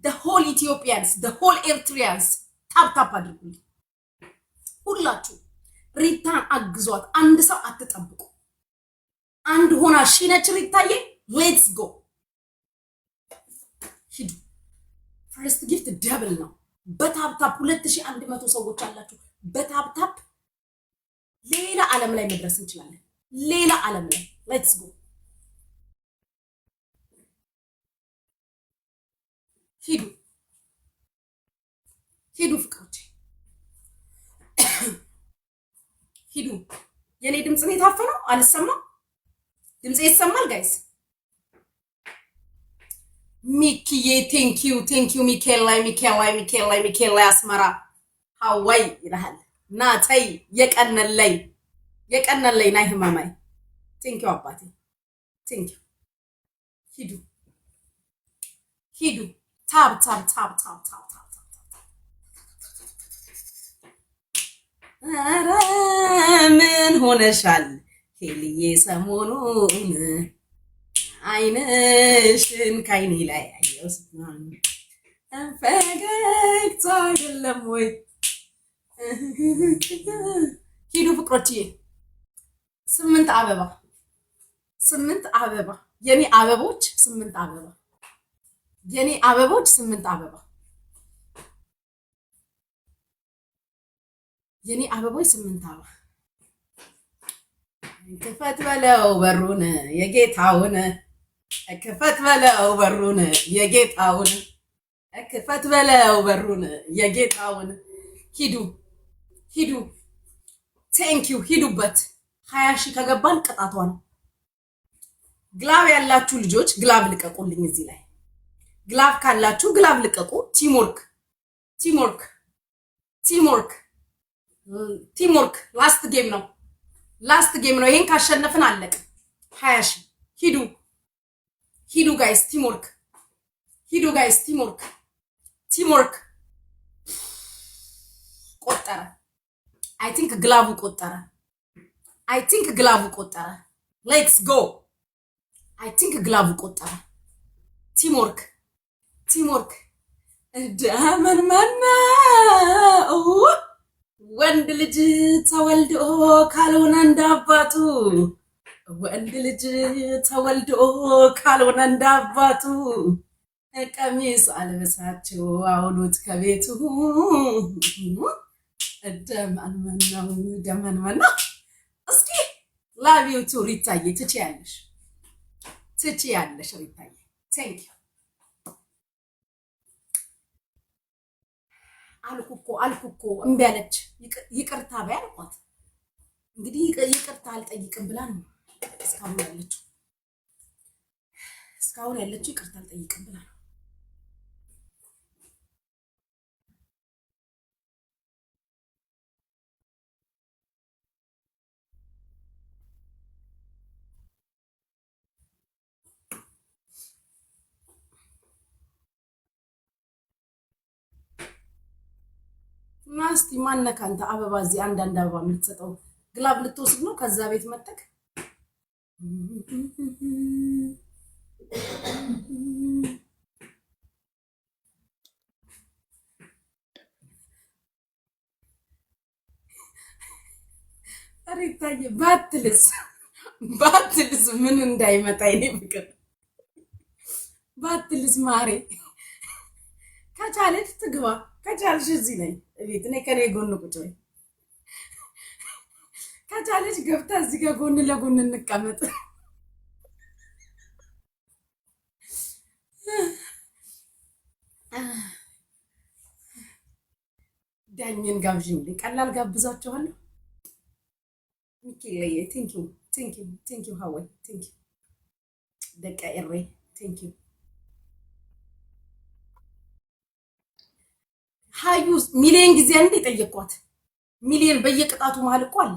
the whole Ethiopians, the whole Eritreans ታፕታፕ አድርጉ። ሁላችሁ ሪታን አግዟት። አንድ ሰው አትጠብቁ። አንድ ሆና ነች ሪታዬ። ሌትስ ጎ ሂዱ። ፈርስት ጊፍት ደብል ነው። በታፕታፕ 2100 ሰዎች አላችሁ። በታፕታፕ ሌላ ዓለም ላይ መድረስ እንችላለን። ሌላ ዓለም ላይ ሌትስ ጎ ሂዱ ፍቅሮች ሂዱ። የኔ ድምጽ ነው የታፈነው፣ አልሰማም። ድምጽ ይሰማል ጋይስ? ሚኪዬ ቴንኪዩ ሚኬል ላይ አስመራ ሀዋይ ይላል። ናተይ የቀነለይ ናይ ህማማይ ቴንኪዩ አባቴ ቴንኪዩ። ሂዱ ታብ ኧረ ምን ሆነሻል ሄልዬ ሰሞኑን አይንሽን ከአይኔ ላይ አየው ፈገግታ አይደለም ወይ? ሂዱ ፍቅሮችዬ። 8 አበባ የኔ አበቦች 8 አበባ የኔ አበቦች 8 አበባ የኔ አበቦች 8 አበባ። ክፈት በለው በሩን የጌታውን ክፈት በለው በሩን የጌታውን ክፈት በለው በሩን የጌታውን ሂዱ ሂዱ ቴንኪው ሂዱበት 20 ሺህ ከገባን ቅጣቷ ነው ግላብ ያላችሁ ልጆች ግላብ ልቀቁልኝ እዚህ ላይ ግላብ ካላችሁ ግላብ ልቀቁ ቲምወርክ ቲምወርክ ቲምወርክ ቲምወርክ ላስት ጌም ነው ይሄን ካሸነፍን አለቀ 20 ሺህ ሂዱ ሂዱ ጋይስ ቲምወርክ ሂዱ ጋይስ ቲምወርክ ቆጠረ አይ ቲንክ ግላቡ ቆጠረ ሌትስ ጎ አይ ቲንክ ግላቡ ቆጠረ ቲምወርክ እንደምን ወንድ ልጅ ተወልዶ ካልሆነ እንዳባቱ ወንድ ልጅ ተወልዶ ካልሆነ እንዳባቱ ቀሚስ አልበሳቸው አውሉት ከቤቱ ደመንመና እስኪ ላቪው ቱ ሪታዬ ትችያለሽ ሪታዬ ቴንክ ዩ አልኩኮ እምቢ አለች ይቅርታ በይ አልኳት እንግዲህ ይቅርታ አልጠይቅም ብላ ነው እስካሁን ያለችው ይቅርታ አልጠይቅም ብላ ነው ማስቲ ማነካ አንተ አበባ እዚህ አንዳንድ አበባ የምትሰጠው ግላብ ልትወስድ ነው ከዛ ቤት መጠቅ ሪታዬ ባትልስ ምን እንዳይመጣ ይኔ ፍቅር ባትልስ ማሬ ከቻለች ትግባ ከቻልሽ እዚህ ነኝ ቤት ነኝ ከኔ ጎን ቁጭ በይ ከቻለች ገብታ እዚህ ጋር ጎን ለጎን እንቀመጥ ዳኝን ጋብዥኝ ቀላል ጋብዛችኋለሁ ሚኪሌ ቴንክ ዩ ሃዌ ቴንክ ዩ ደቃ ኤሬ ቴንክ ዩ ሃዩ ሚሊየን ጊዜ አንዴ ጠየቅኳት ሚሊየን በየቅጣቱ መሃል እኮ አለ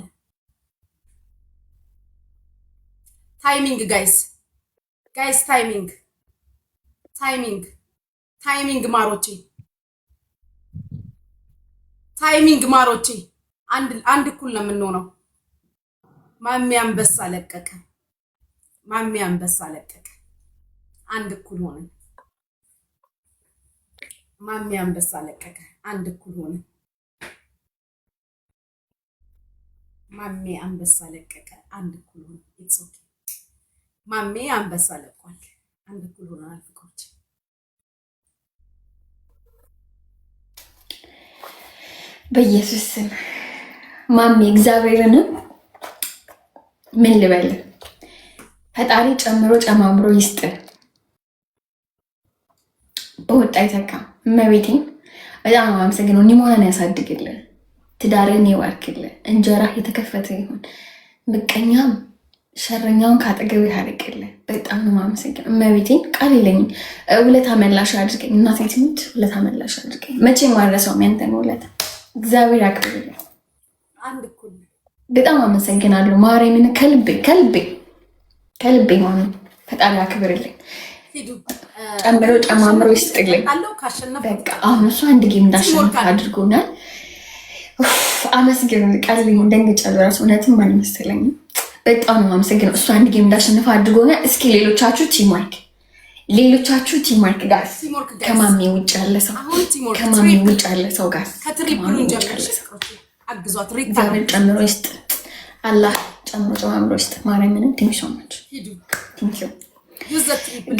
ታይሚንግ ጋይስ ታይሚንግ ማሮቼ አንድ እኩል ነው የምንሆነው ማሚ አንበሳ ለቀቀ አንድ እኩል ሆነን ማሚ አንበሳ ለቀቀ አንድ እኩል ሆነ ማሚ አንበሳ ለቀቀ አንድ እኩል ሆነ ኢትስ ኦኬ ማሚ አንበሳ ለቋል አንድ እኩል ሆነ አልፍቆች በኢየሱስ ስም ማሚ እግዚአብሔርን ምን ልበል ፈጣሪ ጨምሮ ጨማምሮ ይስጥ በወጣ ይተካ እመቤቴን በጣም አመሰግናለሁ ኒሞናን ያሳድግልን ትዳርን ይባርክልን እንጀራ የተከፈተ ይሁን ምቀኛም ሸረኛውን ካጠገብ ያርቅልን በጣም ነው ማመሰግናለሁ እመቤቴን ቃል የለኝም ውለታ መላሽ አድርገኝ እናቴ ትሙት ውለታ መላሽ አድርገኝ መቼም ማረሳው ያንተን ውለታ እግዚአብሔር ያክብርልኝ አንድ እኩል በጣም አመሰግናለሁ ማርያምን ከልቤ ማለት ፈጣሪ ያክብርልኝ ጨምሮ ጨማምሮ ይስጥልኝ በቃ አሁን እሱ አንድ ጌም እንዳሸንፍ አድርጎናል አመስግኑ ቃልኝ እንደንገጫለሁ ራሱ እውነትም አልመሰለኝም በጣም ነው አመሰግነው እሱ አንድ ጌም እንዳሸንፍ አድርጎናል እስኪ ሌሎቻችሁ ቲምወርክ ጋር ከማሚ ውጭ ያለ ሰው ጋር እግዚአብሔር ጨምሮ ይስጥ አላህ ጨምሮ ይስጥ ማርያምን ቴንክ ዩ ሶ ማች ቴንክ ዩ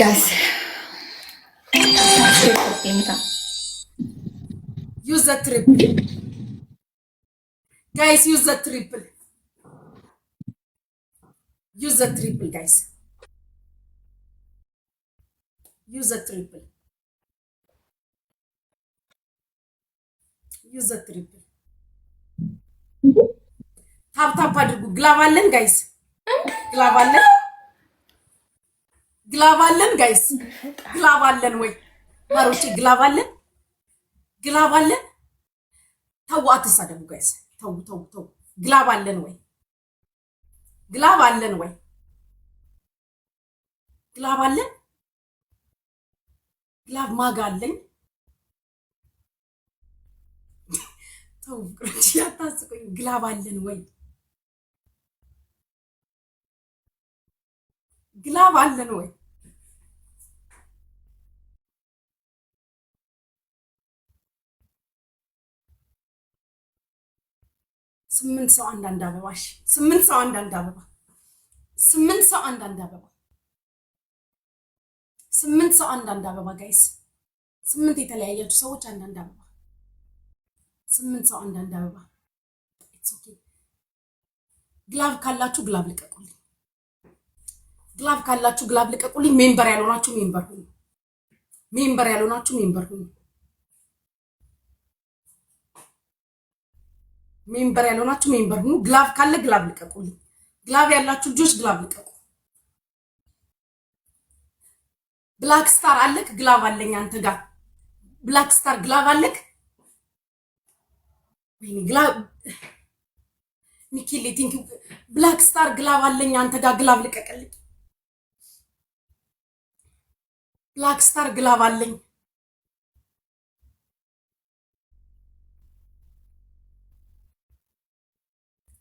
ጋይስ use the triple guys use the triple guys ዩዝ ዘ ትሪፕል ታፕ አድርጉ። ግላብ አለን ጋይስ፣ ግላብ አለን ጋይስ፣ ግላብ አለን ወይ ማሮቼ? ግላብ አለን። ተው አትሳደቡ ጋይስ፣ ተው። ግላብ አለን ወይ? ግላብ አለን? ግላብ ማጋ አለኝ። ተው ፍቅሮች ያታስቁኝ። ግላብ አለን ወይ? ግላብ አለን ወይ? ስምንት ሰው አንዳንድ አበባ። እሺ 8 ሰው አንዳንድ አበባ። 8 ሰው አንዳንድ አበባ። 8 ሰው አንዳንድ አበባ ጋይስ። 8 የተለያያችሁ ሰዎች አንዳንድ አበባ። 8 ሰው አንዳንድ አበባ። ኢትስ ኦኬ። ግላብ ካላችሁ ግላብ ልቀቁልኝ። ግላብ ካላችሁ ግላብ ልቀቁልኝ። ሜምበር ያልሆናችሁ ሜምበር ሁኑ። ሜምበር ያልሆናችሁ ሜምበር ሁኑ። ሜምበር ያልሆናችሁ ሜምበር ሁኑ። ግላብ ካለ ግላብ ልቀቁልኝ። ግላብ ያላችሁ ልጆች ግላብ ልቀቁ። ብላክ ስታር አለክ? ግላብ አለኝ አንተ ጋር። ብላክ ስታር ግላብ አለክ? ወይኔ ግላብ ሚኪሊ ቲንክ ብላክ ስታር ግላብ አለኝ አንተ ጋር። ግላብ ልቀቅልኝ። ብላክ ስታር ግላብ አለኝ።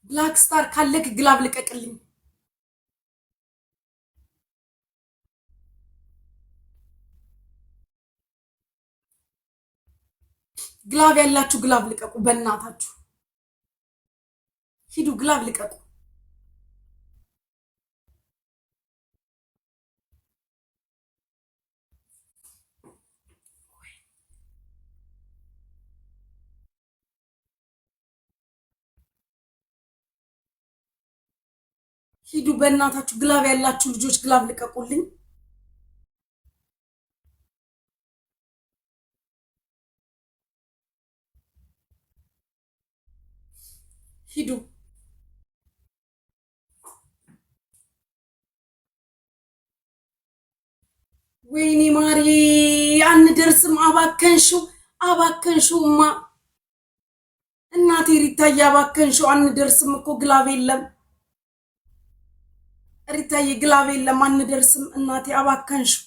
ብላክ ስታር ካለክ ግላብ ልቀቅልኝ። ግላብ ያላችሁ ግላብ ልቀቁ። በእናታችሁ ሂዱ፣ ግላብ ልቀቁ። ሂዱ በእናታችሁ። ግላብ ያላችሁ ልጆች ግላብ ልቀቁልኝ። ሂዱ። ወይኔ ማሪ አንደርስም። አባከንሽውማ እናቴ ሪታዬ አባከንሽው። አንደርስም እኮ ግላብ የለም ሪታዬ፣ ግላብ የለም። አንደርስም እናቴ አባከንሽው።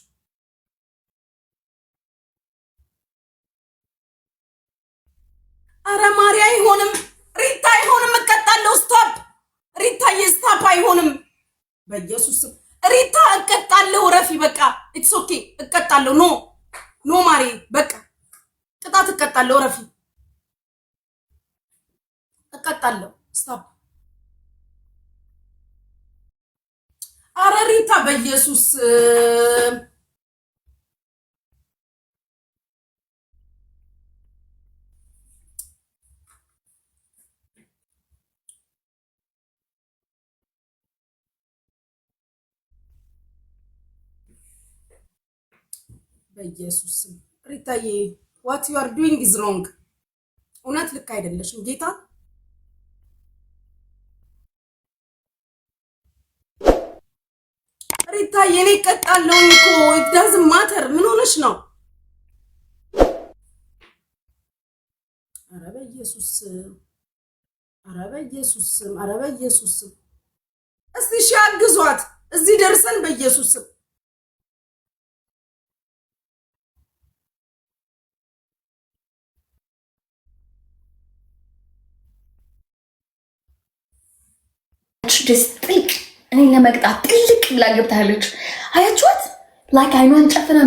አረ ማሪ አይሆንም። ሪታ አይሆንም። እቀጣለሁ። ስቶፕ ሪታዬ፣ ስታፕ አይሆንም። በኢየሱስ ሪታ እቀጣለሁ። ረፊ በቃ ኢትስ ኦኬ። እቀጣለሁ። ኖ ማሪ በቃ ቅጣት እቀጣለሁ። ረፊ እቀጣለሁ። ስቶፕ። አረ ሪታ በኢየሱስ በኢየሱስ ሪታዬ ዋት ዩ አር ዱይንግ ኢዝ ሮንግ። እውነት ልክ አይደለሽም። ጌታ ሪታዬ እኔ እቀጣለሁ እኮ ኢት ዳዝንት ማተር። ምን ሆነሽ ነው? ኧረ በኢየሱስ እስቲ እሺ አግዟት። እዚህ ደርሰን በኢየሱስ ጥልቅ እኔን ለመቅጣት ጥልቅ ብላ ገብታለች። አያችኋት? ላይክ አይኗን ጨፍና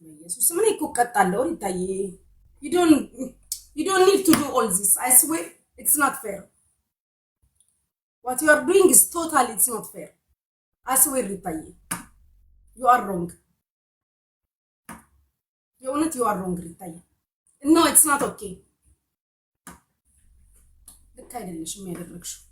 በኢየሱስ ምን እኮ እቀጣለሁ። ሪታዬ you don't need to do all this. I swear it's not fair. What you are doing is totally it's not fair. I swear ሪታዬ you are wrong. የእውነት you are wrong ሪታዬ። No, it's not okay. ልክ አይደለሽም ያደረግሽው።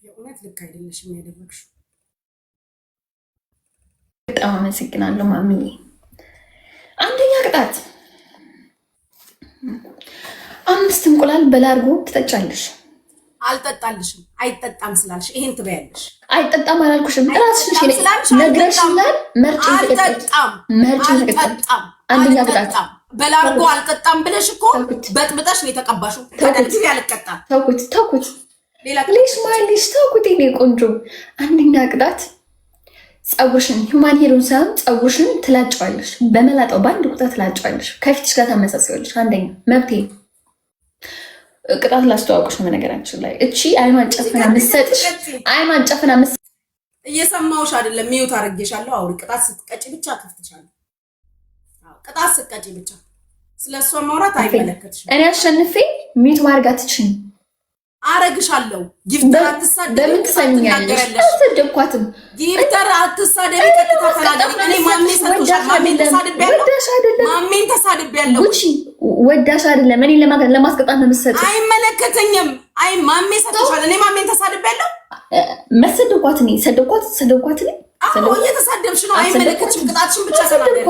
የእውነት ልክ አይደለሽም ያደረግሽው። በጣም አመሰግናለሁ ማሚዬ። አንደኛ ቅጣት 5 እንቁላል በላርጎ ትጠጫለሽ። አልጠጣልሽም። አይጠጣም ስላልሽ ይሄን ትበያለሽ። አይጠጣም አላልኩሽም። ራስሽ ነግረሽኛል። መርጭን አልጠጣም። አንደኛ ቅጣት በላርጎ አልጠጣም ብለሽ እኮ በጥብጠሽ ነው የተቀባሽው። ተቀጥቲ አልቀጣም። ተውኩት ሌሽ ማይልሽ ተውኩት። እኔ ቆንጆ አንደኛ ቅጣት ፀጉርሽን ሂውማን ሄሩን ሳይሆን ፀጉርሽን ትላጫዋለሽ። በመላጣው በአንድ ቁጣ ትላጫዋለሽ። ከፊትሽ ጋር ታመሳሳያለሽ። አንደኛ መብቴ ቅጣት ላስተዋወቅሽ ነው። በነገራችን ላይ እቺ አይኗን ጨፍና ምሰጥሽ አይኗን ጨፍና እየሰማሁሽ አይደለም። ሚዩት አድርጌሻለሁ። አውሪ። ቅጣት ስትቀጪ ብቻ ከፍትሻለሁ። ቅጣት ስትቀጪ ብቻ ስለሷ ማውራት አይመለከትሽም። እኔ አሸንፌ ሚዩት ማርጋት ትችኝ አረግሻለሁ። ጊፍተር አትሳደቢ። በምን ትሰሚኛለሽ? አልተደብኳትም። ጊፍተር አትሳደቢ። ቀጥታ ተናገሪ። እኔ ማሜን ሰጥቶሻል። ማሜን ተሳድቤያለሁ። ማሜን ተሳድቤያለሁ። ጉቺ ወዳሽ አይደለም። እኔ ለማስቀጣት ነው የምትሰጪው። አይመለከተኝም። አይ ማሜ ሰጥቶሻል። እኔ ማሜን ተሳድቤያለሁ። መሰደኳት እኔ ሰደኳት እኔ አዎ እየተሳደብሽ ነው። አይመለከትሽም። ቅጣትሽን ብቻ ተናገሪ።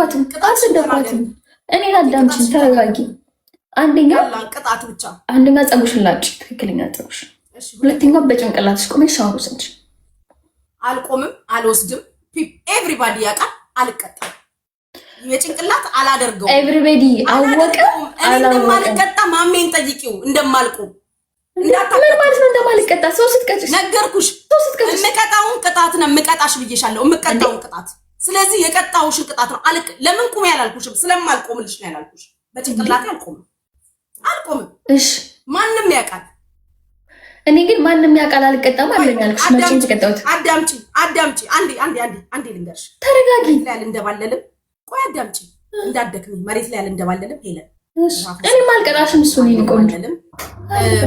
አልሰደኳትም። እኔ አዳምጪኝ፣ ተረጋጊ። አንደኛ ቅጣት ብቻ። አንደኛ ፀጉርሽን ላጭ፣ ትክክለኛ ፀጉርሽ። ሁለተኛ በጭንቅላትሽ ቆመሽ ሻወር ወስጂ። አልቆምም፣ አልወስድም። ኤቭሪባዲ ያውቃል። አልቀጣም። የጭንቅላት አላደርገውም። ኤቭሪባዲ አወቀ። እንደማልቀጣ ማሜን ጠይቂው። እንደማልቆም ምን ማለት ነው? እንደማልቀጣ ሰው ስትቀጭሽ ነገርኩሽ። የምቀጣውን ቅጣት ነው የምቀጣሽ ብዬሻለሁ። የምቀጣውን ቅጣት። ስለዚህ የቀጣውሽን ቅጣት ነው። ለምን ቁም ያላልኩሽም ስለማልቆምልሽ ነው ያላልኩሽ። በጭንቅላቴ አልቆምም። እሺ ማንም ያውቃል። እኔ ግን ማንም ያውቃል አልቀጣም አለኝ ያልኩሽ። መቼም ተቀጣሁት። አዳምጪ። አንዴ ልንገርሽ። ተረጋጊ። ላይ አልንደባለልም። ቆይ አዳምጪ። እንዳትደክሚ። መሬት ላይ አልንደባለልም። ሄለን እኔ ማልቀጣሽም እሱ ነው ቆንጆ።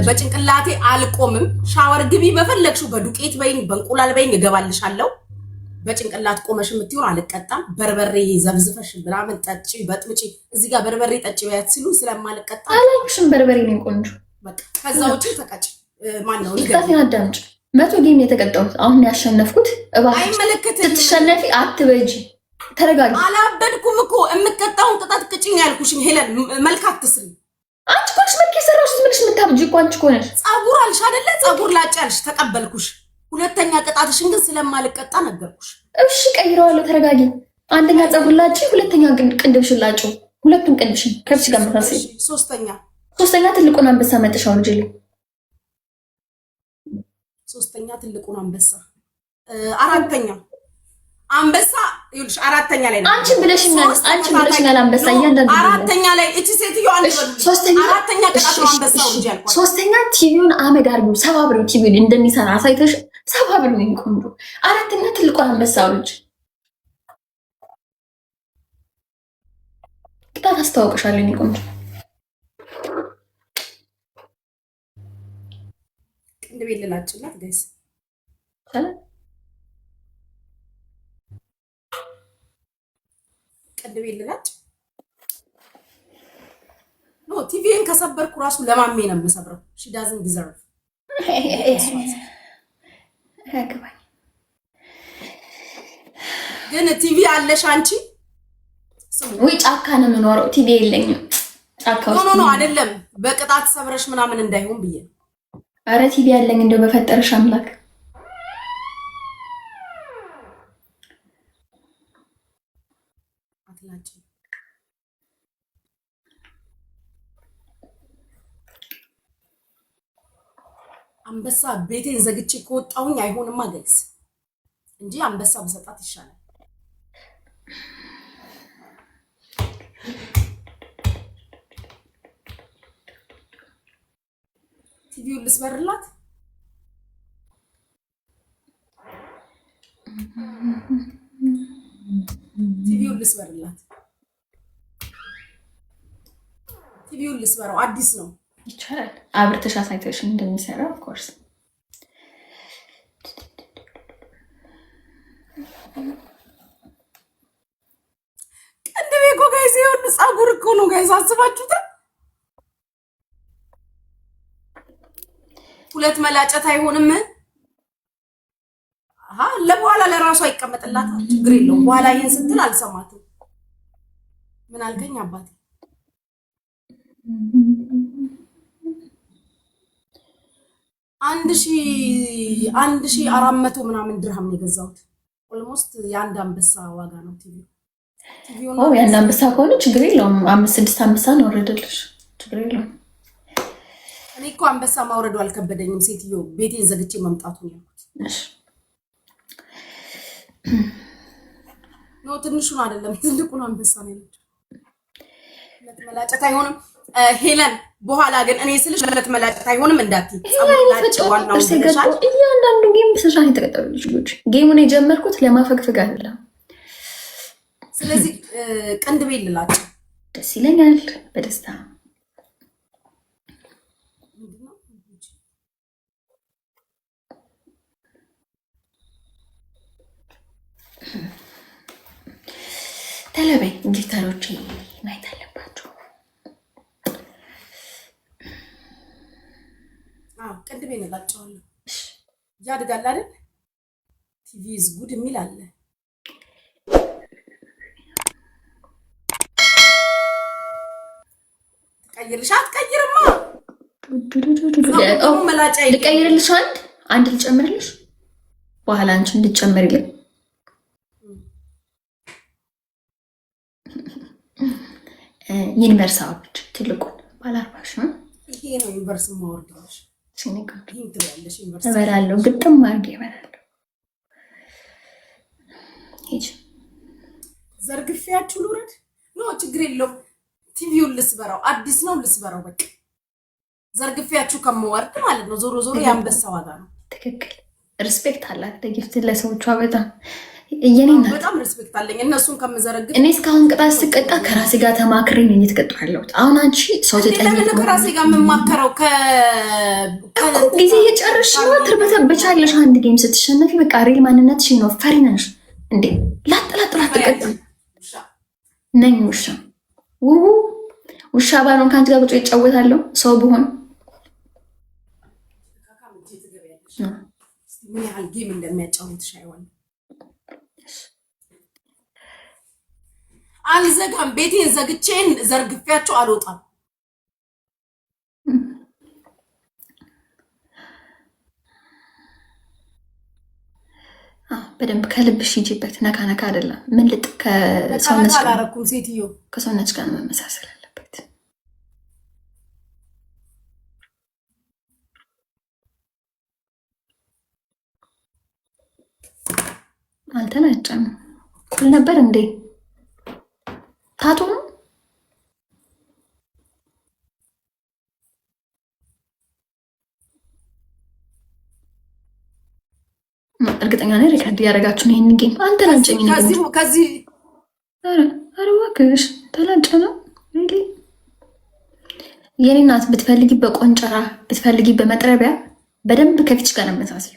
በጭንቅላቴ አልቆምም። ሻወር ግቢ በፈለግሽው በዱቄት በይኝ በእንቁላል በይኝ እገባልሻለሁ። በጭንቅላት ቆመሽ የምትይውን አልቀጣም። በርበሬ ዘብዝፈሽ ምናምን ጠጪ በጥብጪ እዚህ ጋር በርበሬ ጠጪ በያት ሲሉ ስለማልቀጣ አላልኩሽም። በርበሬ ነው ቆንጆ። በቃ ከዛ ውጪ ተቀጭ። ማን ነው ይቀጣኝ? አዳምጪ። 100 ጌም የተቀጣሁት አሁን ያሸነፍኩት። እባክሽ አይመለከትሽም። ስትሸነፊ አትበጂ። ተረጋጊ። አላበድኩም እኮ የምቀጣውን ቅጣት ቅጭኝ ያልኩሽኝ። ሄለን መልካት ትስሪ። አንቺ ኮንሽ መልክ የሰራሽው ምንሽ የምታብጂ እኮ አንቺ ኮነሽ። ፀጉር አልሽ አይደለ? ፀጉር ላጭ ያልሽ ተቀበልኩሽ። ሁለተኛ ቅጣትሽን ግን ስለማልቀጣ ነገርኩሽ። እሺ ቀይረዋለሁ። ተረጋጊ። አንደኛ ፀጉር ላጭ፣ ሁለተኛ ቅንድብሽን ላጭ። ሁለቱም ቅንድብሽን ከብሽ ጋር መሳሰል። ሶስተኛ ትልቁን አንበሳ መጥሻው ልጅ ልኝ። ሶስተኛ ትልቁን አንበሳ። አራተኛ አንበሳ ይኸውልሽ፣ አራተኛ ላይ ነው። አንቺን ብለሽኛል አንበሳ። እያንዳንዱ አራተኛ ላይ እቺ ሴትዮ አራተኛ ቅጣት ነው አንበሳው ልጅ ያልኳት። ሶስተኛ ቲቪውን አመድ አድርጊው፣ ሰባብሪው። ቲቪውን እንደሚሰራ አሳይተሽ ሰባብሪው። ይሄን ቆንጆ። አራተኛ ትልቁን አንበሳው ልጅ ቅጣት አስተዋውቅሻለሁ። ይሄን ቆንጆ ቅንድቤ ልላጭላት ጋይስ ቅንድቤ ልላጭ። ኖ ቲቪን ከሰበርኩ ራሱ ለማሜ ነው የምሰብረው። ሺ ዳዝንት ዲዘርቭ። ግን ቲቪ አለሽ አንቺ። ወይ ጫካ ነው የምኖረው። ቲቪ የለኝም ጫካ ውስጥ። ኖ አይደለም፣ በቅጣት ሰብረሽ ምናምን እንዳይሆን ብዬ። አረ ቲቪ ያለኝ እንደው በፈጠረሽ አምላክ። አንበሳ ቤቴን ዘግቼ ከወጣሁኝ አይሆንማ ጋይስ፣ እንጂ አንበሳ በሰጣት ይሻላል። ቲቪውን ልስበርላት። ቲቪውን ልስበረው። አዲስ ነው። ይቻላል። አብርተሽ አሳይተሽ እንደሚሰራ ኦፍ ኮርስ። ቅንድቤ እኮ ጋይስ ይሁን ፀጉር እኮ ነው ጋይስ። አስባችሁታል? ሁለት መላጨት አይሆንም። ለበኋላ ለራሷ ይቀመጥላታል። ችግር የለውም። በኋላ ይሄን ስትል አልሰማትም። ምን አልከኝ አባቴ? 1400 ምናምን ድርሃም ነው የገዛሁት። ኦልሞስት የአንድ አንበሳ ዋጋ ነው ቲቪው። የአንድ አንበሳ ከሆነ ችግር የለውም። 5-6 አንበሳ ነው ወረደልሽ፣ ችግር የለውም። እኔ እኮ አንበሳ ማውረዱ አልከበደኝም። ሴትዮ ቤቴን ዘግቼ መምጣቱ ነው ያልኩት። ነው ትንሹን አይደለም ትልቁን አንበሳ ነው ያለችው። ለተመላጨት አይሆንም ሄለን። በኋላ ግን እኔ ስልሽ ለተመላጨት አይሆንም እንዳትዪ። ዋናው እያንዳንዱ ጌም በስልሻን የተቀጠሉ ልጆች ጌሙን የጀመርኩት ለማፈግፈግ አይደለም። ስለዚህ ቅንድቤ ልላቸው ደስ ይለኛል በደስታ ተለበይ ጊታሮቼ ማየት አለባቸው። ቅንድቤ እንላቸዋለሁ። ያድጋል አይደል? ቲቪ ኢዝ ጉድ የሚል አለ። ቀይርልሽ አትቀይርማ። ልቀይርልሽ አንድ ልጨምርልሽ በኋላ አንቺ እንድትጨምሪልኝ ዩኒቨርስ አውርድ ትልቁን ባላርባሽ ነው። ይሄ ነው ዩኒቨርስ ማወርድልሽ። እበላለሁ ግጥም አድርጌ እበላለሁ። ዘርግፌያችሁ ልውረድ? ኖ ችግር የለውም። ቲቪውን ልስበራው፣ አዲስ ነው ልስበራው። በቃ ዘርግፌያችሁ ከምወርድ ማለት ነው። ዞሮ ዞሮ የአንበሳ ዋጋ ነው። ትክክል። ሪስፔክት አላት ለጊፍት ለሰዎቿ በጣም በጣም ሪስፔክት አለኝ። እነሱን ከምዘረግፍ እኔ እስካሁን ቅጣት ስቀጣ ከራሴ ጋር ተማክሬ ነው እየተቀጣሁ ያለሁት። አሁን አንቺ ሰው ለምን ከራሴ ጋር የምማከረው? ጊዜ እየጨረሽ ነው። ትርበተበቻለሽ። አንድ ጌም ስትሸነፊ በቃ ሪል ማንነትሽ ነው። ፈሪ ነሽ እንዴ? ላጥላጥላት ተቀጣ ነኝ ውሻ ውሻ ባልሆን ከአንቺ ጋር ቁጭ ይጫወታለሁ። ሰው ብሆን ምን ያህል ጌም እንደሚያጫውትሽ አይሆንም። አልዘጋም። ቤቴን ዘግቼን ዘርግፌያቸው አልወጣም። በደንብ ከልብሽ ሂጂበት። ነካ ነካ አይደለም። ምን ልጥ ከሰውነትሽ ጋር አላረኩም። ሴትዮ ከሰውነትሽ ጋር መመሳሰል አለበት። አልተላጨም። ኩል ነበር እንዴ? ታቶ ነው። እርግጠኛ ነኝ ሪከርድ እያደረጋችሁ ነው ይሄን ጌም። አንተ ላንጨኝ ነው ከዚህ ኧረ እባክሽ ተላጨ ነው እንዴ? የኔ እናት ብትፈልጊ በቆንጨራ ብትፈልጊ በመጥረቢያ በደንብ ከፊትሽ ጋር አመሳስዩ።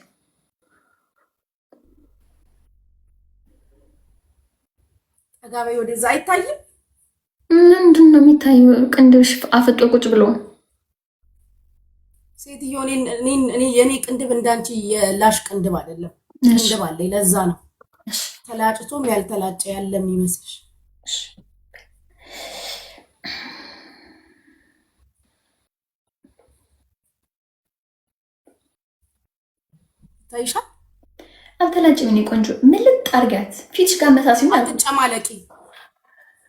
አጋቤ ወደዛ አይታይም። ምንድን ነው የሚታየው? ቅንድብሽ አፍጦ ቁጭ ብሎ። ሴትዮ እኔ የኔ ቅንድብ እንዳንቺ የላሽ ቅንድብ አይደለም። ቅንድብ አለኝ። ለዛ ነው ተላጭቶም ያልተላጨ ያለ የሚመስልሽ። ታይሻል። አልተላጭም። እኔ ቆንጆ ምን ልጣርጋት? ፊትሽ ጋር መሳሲው።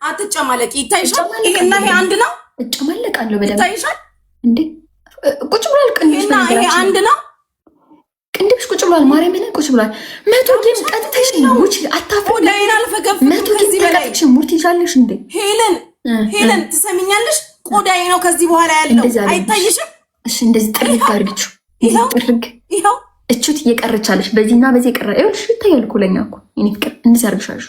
አትጨማለቂ። ይታይሻል። ይሄና ይሄ አንድ ነው። እጨማለቃለሁ በደንብ። ይታይሻል እንዴ? ቁጭ ብሏል ቅንድብሽ። እና ይሄ አንድ ነው። ቅንድብሽ ቁጭ ብሏል። ማርያም ምን ቁጭ ብሏል። መቶ ጌም ቀጥተሽ ነው ሙች አታፈ ወዳይና አልፈገፍ መቶ ጌም ቀጥተሽ ሙርት ይዛለሽ እንዴ? ሄለን ትሰሚኛለሽ? ቆዳዬ ነው ከዚህ በኋላ ያለው አይታይሽም? እሺ እንደዚህ ጥርግ አድርግችሁ። ጥርግ ይሄው እቹት እየቀረቻለሽ በዚህና በዚህ ቀረ። ይኸውልሽ ይታያል እኮ ለኛ እኮ እኔ ፍቅር እንደዚህ አድርግሻለሽ።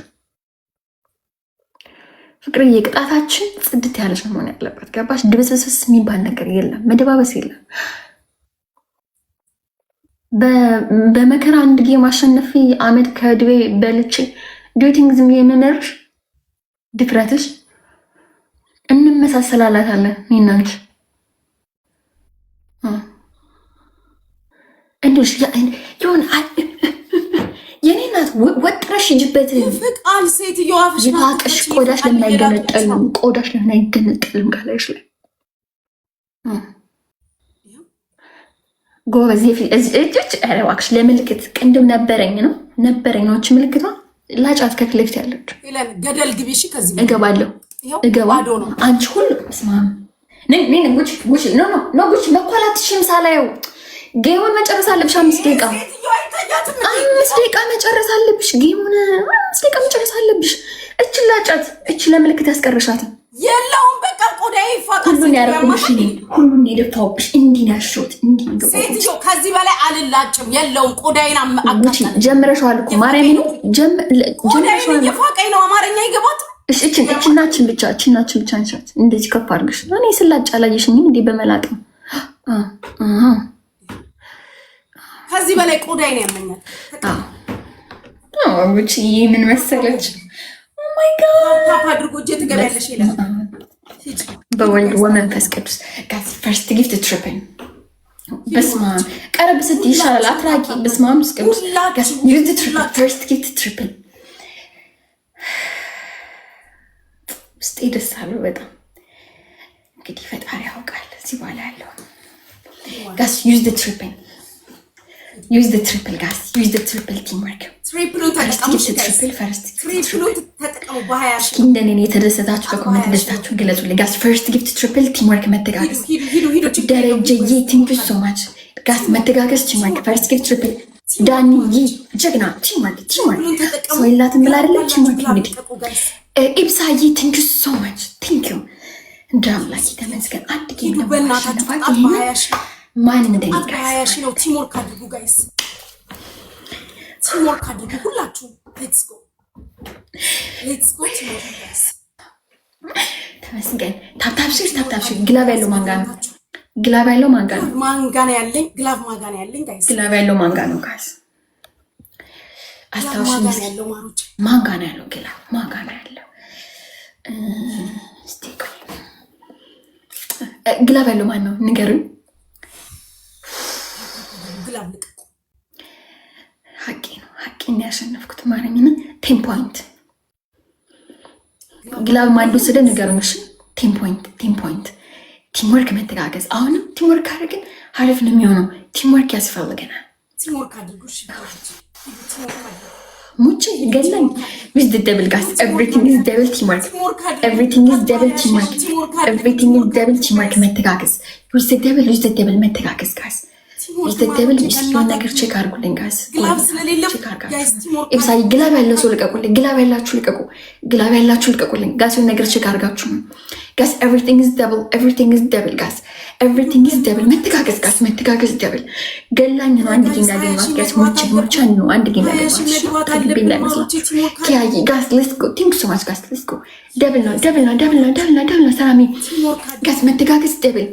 ፍቅር የቅጣታችን ጽድት ያለሽ ነው መሆን ያለበት። ገባሽ? ድብስብስ የሚባል ነገር የለም፣ መደባበስ የለም። በመከራ አንድ ጌም አሸነፊ አመድ ከድቤ በልቼ ዱቲንግ ዝም የምመርሽ ድፍረትሽ እንመሳሰላላታለን እናንቺ እንዴሽ የሆነ ወጥረሽ ሂጂበት። ፍቃል ሴትዮዋ ይፋቅሽ። ቆዳሽ ለምን አይገነጠልም? ቆዳሽ ለምን አይገነጠልም? ጋላሽ ላይ ጎበዝ እጆች። ኧረ እባክሽ ለምልክት ቅንድም ነበረኝ ነው እቺ ምልክቷ ላጫት ከፊት ለፊት ያለችው ገደል ግቢ። እሺ ከዚህ እገባለሁ አንቺ ሁሉ ስማም ጉች ጉች መኳላትሽም ሳላየው ጌሙን መጨረስ አለብሽ። 5 ደቂቃ መጨረስ አለብሽ። ጌሙን 5 ደቂቃ መጨረስ አለብሽ። እቺ ላጫት እቺ ለምልክት ያስቀርሻት የለውም። በቃ ቆዳዬ ይፋቃል። ሁሉን ያረኩልሽ እኔ ሁሉን የደፋሁብሽ። እንዲህ ናሽውት እንዲህ ሴትዮ ከዚህ በላይ አልላጭም። የለውም። ቆዳዬን አቃጣ ጀምረሽዋል እኮ ማርያም ነው ጀምረሽዋል። የፋቀኝ ነው አማርኛ ይገባት። እችናችን ብቻ አንሻት እንደዚህ ከፍ አድርገሽ። እኔ ስላጭ አላየሽኝም እንዴ? በመላጥ ነው። ከዚህ በላይ ቆዳዬን ያመኛል። ጉቺ ምን መሰለች? ኦማይ ጋድ ታፕ አድርጎ እጄ ትገቢያለሽ ይላል። በወልድ ወመንፈስ ቅዱስ ጋዝ ፈርስት ጊፍት ትሪፕል በስማ ቀረብ ስትይ ይሻላል። አትራቂ በስማ ቅዱስ ጋዝ ዩዝ ትሪፕል ፈርስት ጊፍት ትሪፕል ውስጤ ደስ አለው በጣም። እንግዲህ ፈጣሪ ያውቃል እዚህ በኋላ ያለው ጋዝ ዩዝ ትሪፕል use the triple guys, use the triple teamwork. Triple first እንደኔ የተደሰታችሁ በኮሜንት ደስታችሁን ግለጹልኝ ጋስ። ፈርስት ጊፍት ትሪፕል ቲምወርክ መተጋገዝ። ደረጀዬ ቲንክ ዩ ሶ ማች ጋስ። መተጋገዝ ቲምወርክ ፈርስት ጊፍት ትሪፕል። ዳኒዬ ጀግና ቲምወርክ ሰው የላትም ብላ አይደለ ቲምወርክ። እንግዲህ ኢብሳዬ ቲንክ ዩ ሶ ማች ቲንክ ዩ። እንደ አምላክ ተመስገን። አንድ ጌም ነው ማሸነፋት። ማንም እንደሚጋይስ ነው። ቲምወርክ አድርጉ ጋይስ፣ ቲምወርክ አድርጉ ሁላችሁ። ሌትስ ጎ ቲምወርክ ጋይስ። ተመስገን። ታፕታፕሽ ግላብ ያለው ማንጋ ነው። ግላብ ያለው ማንጋ ነው። ማንጋ ነው ያለኝ። ግላብ ማንጋ ነው ያለኝ ጋይስ። ግላብ ያለው ማንጋ ነው ጋይስ። አስታውሽ ያለው ማሮች ማንጋ ነው ያለው። ግላብ ማንጋ ነው ያለው። እስቲ ግላብ ያለው ማን ነው ንገሩኝ። ሀቂን ያሸነፍኩት ማረኝና 10 ፖይንት ግላብ ማንዶ ስደ ንገሩኝ። እሺ 10 ፖይንት ቲምወርክ መተጋገዝ። አሁንም ቲምወርክ አድርገን አሪፍ ነው የሚሆነው። ቲምወርክ ያስፈልገናል። ቲምወርክ አድርጉ። እሺ ሙጭ ገለኝ with the devil guys. everything is devil teamwork. everything is devil teamwork. everything is devil teamwork መተጋገዝ። with the devil መተጋገዝ guys. ይስተደብል ይስቶን ነገር ቼክ አድርጉልኝ ጋይስ። ግላብ ስለሌለው ጋይስ ቲምወርክ ኢብሳይ ግላብ ያለው ሰው ልቀቁልኝ። ግላብ ያላችሁ ልቀቁልኝ ጋይስ። ነገር ቼክ አድርጋችሁ ነው ጋይስ። everything is devil guys. everything is devil መተጋገዝ ጋይስ። መተጋገዝ devil ገላኝ ነው። አንድ ጊዜ ያገኛት ጋይስ። ሙቻ ነው አንድ ጊዜ ያገኛት ኪያይ ጋይስ። let's go think so much guys. let's go devil ነው ሰላሚ ጋይስ። መተጋገዝ devil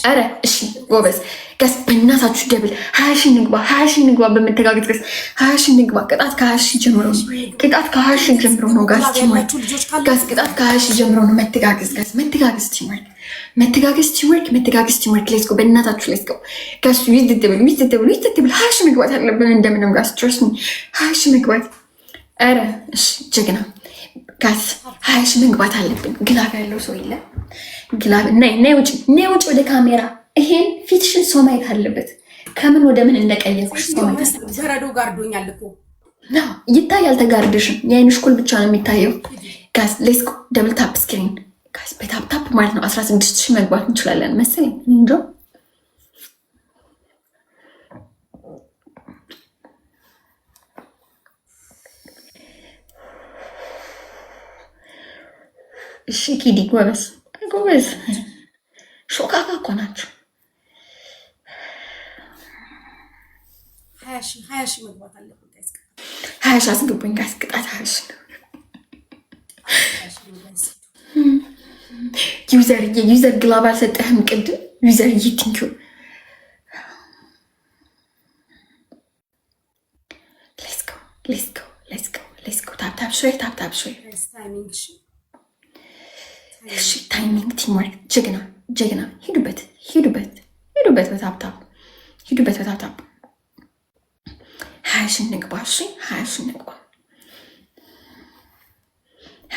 አረ እሺ ጎበዝ ጋስ። በእናታችሁ ደብል 20 ሺህ ንግባ በመተጋገዝ ጋስ። 20 ሺህ ንግባ። ቅጣት ከ20 ሺህ ጀምሮ ነው። ቅጣት ከ20 ሺህ ጀምሮ ነው ጋስ። ቲምወርክ ጋስ። ቅጣት ከ20 ሺህ ጀምሮ ነው። መተጋገዝ ጋስ። መተጋገዝ ቲምወርክ ሌትስ ጎ በእናታችሁ ሌትስ ጎ ጋስ። ዊዝ ደብል 20 ሺህ መግባት አለብን እንደምንም ጋስ። ትረስት ሚ 20 ሺህ መግባት። አረ እሺ ጀግና ጋስ 20 ሺህ መግባት አለብን። ግላብ ያለው ሰው የለም። ግላብ ነይ ውጭ ወደ ካሜራ። ይሄን ፊትሽን ሰው ማየት አለበት። ከምን ወደ ምን እንደቀየርኩሽ ሰው ማየት አለበት። በረዶ ጋርዶኛል እኮ ነው ይታያል። ተጋርደሽም የአይንሽ ኩል ብቻ ነው የሚታየው ጋስ። ሌትስ ጎ ደብል ታፕ ስክሪን ጋስ። በታፕ ማለት ነው 16 ሺህ መግባት እንችላለን መሰለኝ እንዴ። እሺ ኪዲ ጎበዝ ሾካካ እኮ ናቸው። 20 ሺህ መግባት አለብን ጋይስ። 20 ሺህ አስገቡኝ ጋይስ። ቅጣት 20 ሺህ ዩዘር ግላብ አልሰጠህም ቅድም። ዩዘር ቲንኪዩ ሌትስ ጎ ታፕ ሾይ እሺ ታይሚንግ ቲምወርክ ጀግና። ሂዱበት በታፕታፕ 20 ንግባ። እሺ 20 ንግባ።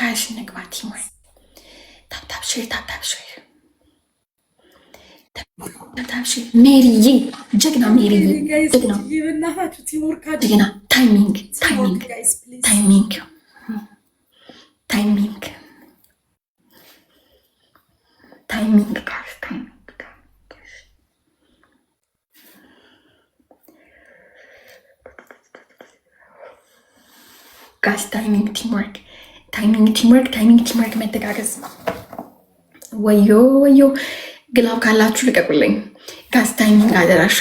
20 ንግባ። ቲሞር ታፕታፕ ሼር ሜሪዬ ጀግና ሜሪዬ ጀግና ታይሚንግ ጋይስ ታይሚንግ ቲምወርክ መተጋገዝ። ወዮ ግላብ ካላችሁ ልቀቁልኝ ጋይስ። ታይሚንግ አደራሽ።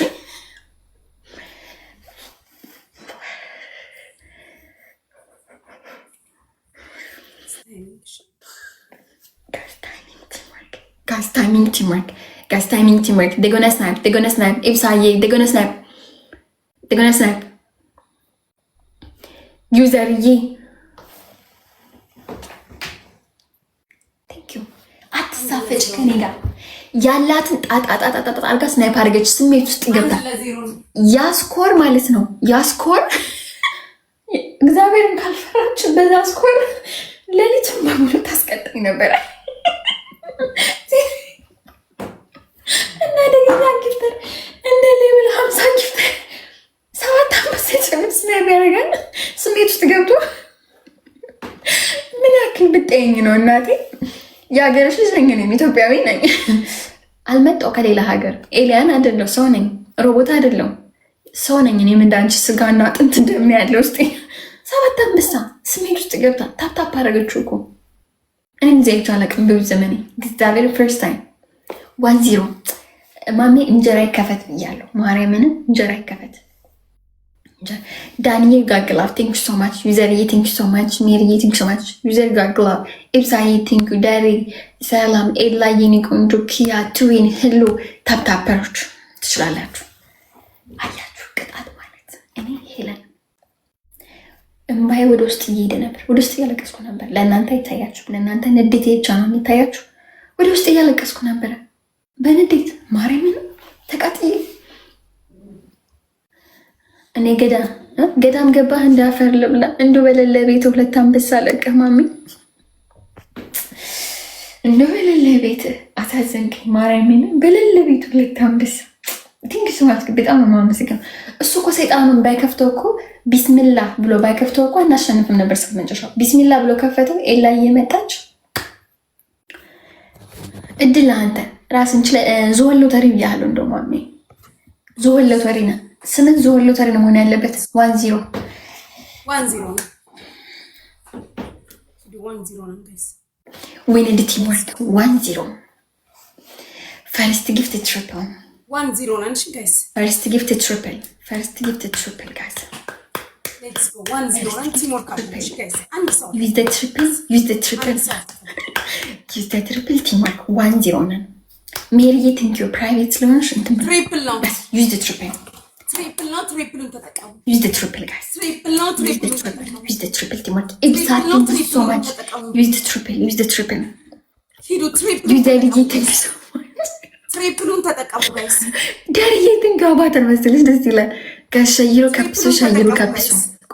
ታይሚንግ ቲምወርክ they're gonna snipe ኢብሳዬ they're gonna snipe ዩዘርዬ አትሳፈጭ ከኔ ጋር ያላትን ጣጣ አርጋ ስናይፕ አድርገች ስሜት ውስጥ ይገባል። ያስኮር ማለት ነው። ያስኮር እግዚአብሔርን ካልፈራች በዛ ስኮር ሌሊቱን በሙሉ ታስቀጥኝ ነበረ። እና ደግኛ ጊፍተር እንደ ሌብል 50 ጊፍተር 7 5 ጭምር ስናይፕ ያደርጋል ስሜት ውስጥ ገብቶ። ምን ያክል ብጠይኝ ነው እናቴ። የሀገርሽ ልጅ ነኝ፣ እኔም ኢትዮጵያዊ ነኝ። አልመጣሁ ከሌላ ሀገር። ኤሊያን አይደለሁ፣ ሰው ነኝ። ሮቦት አይደለሁ፣ ሰው ነኝ። እኔም እንዳንቺ ስጋና አጥንት እንደምን ያለ ውስጥ 7 አንበሳ ስሜት ውስጥ ገብታ ታፕታፕ አደረገችው እኮ። እኔም ዘይቻ አላውቅም በብዙ ዘመኔ። እግዚአብሔር ፈርስት ታይም 1-0 ማሜ እንጀራ ይከፈት ብያለሁ። ማርያምን እንጀራ ይከፈት። ዳንዬ ጋግላፍ ቴንክ ሶ ማች። ዩዘርዬ ቴንክ ሶ ማች። ሜሪዬ ቴንክ ሶ ማች። ዩዘር ጋግላፍ ኢብሳዬ ቴንክ ዩ። ዳሪ ሰላም። ኤድላዬ የኔ ቆንጆ። ኪያ ትዊን ህሉ ታፕታፐሮች ትችላላችሁ። አያችሁ ቅጣት ማለት እኔ ሄለን እምባዬ ወደ ውስጥ እየሄደ ነበር። ወደ ውስጥ እያለቀስኩ ነበር። ለእናንተ አይታያችሁ፣ ለእናንተ ንዴት ብቻ ነው የሚታያችሁ። ወደ ውስጥ እያለቀስኩ ነበረ በንዴት ማርያምን ተቃጥዬ። እኔ ገዳም ገባህ እንዳፈር ልብላ እንዶ በሌለ ቤት 2 አንበሳ ለቀህ ማሚ፣ እንዶ በሌለ ቤት አሳዘንከኝ ማርያምን። በሌለ ቤት 2 አንበሳ ቲንክ ስማት በጣም ነው የማመሰግነው። እሱ እኮ ሰይጣኑን ባይከፍተው እኮ ቢስሚላ ብሎ ባይከፍተው እኮ እናሸንፍም ነበር። እስከመጨረሻው ቢስሚላ ብሎ ከፈተው። ኤላ እየመጣች እድል አንተ ራስን ችለ ዞል ሎተሪ ብያለሁ። እንደው ማሚ ዞል ሎተሪ ነው ስምን ዞል ሎተሪ ነው መሆን ያለበት። 1-0 ነው ጋይስ። ዊን ኤንድ ቲም ወርክ 1-0 ፈርስት ጊፍት ትሪፕል 1-0 ነው እንጂ ጋይስ። ፈርስት ጊፍት ትሪፕል ጋይስ። ሌትስ ጎ 1-0 ነው ቲም ወርክ አለሽ ጋይስ። አንድ ሰው ዩዝ ዘ ትሪፕል ቲም ወርክ 1-0 ነው። ሜሪዬ ቴንክ ዩ ፕራይቬት ስለሆነሽ እንትን ትሪፕል ነው። ዩዝ ዘ ትሪፕል ትሪፕሉን ተጠቀሙ። ዩዝ ዘ ትሪፕል ጋይስ። ትሪፕል ዩዝ ዘ ትሪፕል ቲም ወርክ ኤግዛክትሊ ሶ ማች። ዩዝ ዘ ትሪፕል ሂዱ። ትሪፕል ዩዝ ዘ ዲጂ ቴንክ ዩ ሶ ማች። ትሪፕሉን ተጠቀሙ ጋይስ። ዳርዬ ቲንክ አባተር መሰለሽ ደስ ይላል። ከሸይሮ ከፕሶ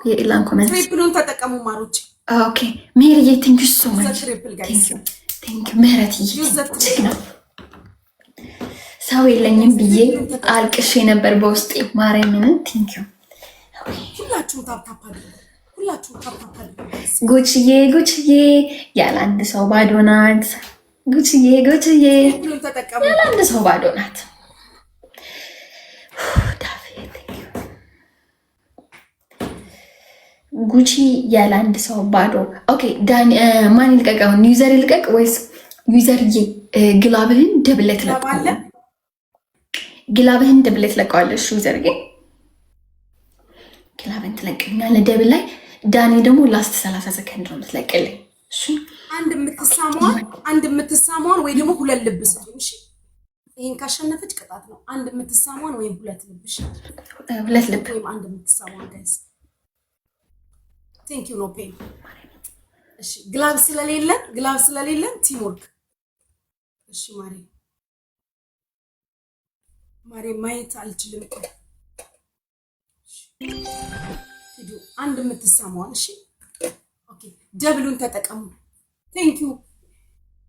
የኢላን ኮሜንት ትሪፕሉን ተጠቀሙ ማሮች። ኦኬ ሜሪዬ ቴንክ ዩ ሶ ማች። ትሪፕል ጋይስ ቴንክ ዩ ምህረትዬ ጀግና። ሰው የለኝም ብዬ አልቅሼ ነበር በውስጤ ማርያምን። ቴንክ ዩ ሁላችሁም ታፕታፕ ጉቺዬ ያለ አንድ ሰው ባዶ ናት። ጉቺዬ ያለ አንድ ሰው ባዶ ናት። ጉቺ ያለ አንድ ሰው ባዶ። ኦኬ ዳኒ ማን ይልቀቀውን? ዩዘር ይልቀቅ ወይስ ዩዘርዬ? ግላብህን ደብለት ለቀዋለ። ግላብህን ደብለት ለቀዋለሽ። ዩዘርዬ ግላብህን ትለቅልኛለህ ደብል ላይ። ዳኒ ደግሞ ላስት 30 ሰከንድ ነው የምትለቅልኝ። እሺ አንድ የምትሳመዋን ወይ ደግሞ 2 ልብ ስጡኝ። እሺ ይሄን ካሸነፈች ቅጣት ነው። አንድ የምትሳመዋን ወይም 2 ልብ። እሺ 2 ልብ ወይም አንድ የምትሳመዋን ጋይስ። ቴንክ ዩ ኖ ፔን። እሺ ግላብ ስለሌለን ቲም ወርክ። እሺ ማሬ ማየት አልችልም። ሂዱ አንድ የምትሰማዋል። እሺ ኦኬ፣ ደብሉን ተጠቀሙ። ቴንክ ዩ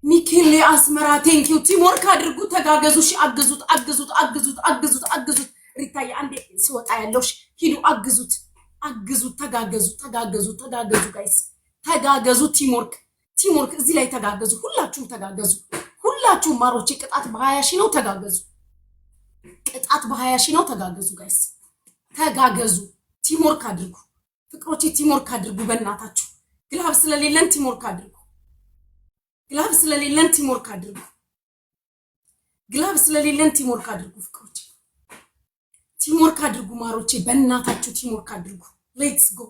ሚኬሌ አስመራ ቴንክ ዩ። ቲምወርክ አድርጉ፣ ተጋገዙ። እሺ አግዙት፣ አግዙት፣ አግዙት፣ አግዙት፣ አግዙት። ሪታዬ አንዴ ሲወጣ ያለው እሺ፣ ሂዱ አግዙት፣ አግዙት፣ ተጋገዙ፣ ተጋገዙ፣ ተጋገዙ። ጋይስ ተጋገዙ። ቲምወርክ ቲምወርክ፣ እዚህ ላይ ተጋገዙ። ሁላችሁም ተጋገዙ። ሁላችሁም ማሮቼ፣ ቅጣት በ20 ሺህ ነው። ተጋገዙ። ቅጣት በ20 ሺህ ነው። ተጋገዙ ጋይስ፣ ተጋገዙ። ቲምወርክ አድርጉ ፍቅሮቼ፣ ቲምወርክ አድርጉ። በእናታችሁ ግላብ ስለሌለን ቲምወርክ አድርጉ። ግላብ ስለሌለን ቲምወርክ አድርጉ። ግላብ ስለሌለን ቲምወርክ አድርጉ። ፍቅሮቼ ቲምወርክ አድርጉ። ማሮቼ በእናታችሁ ቲምወርክ አድርጉ። ሌትስ ጎ።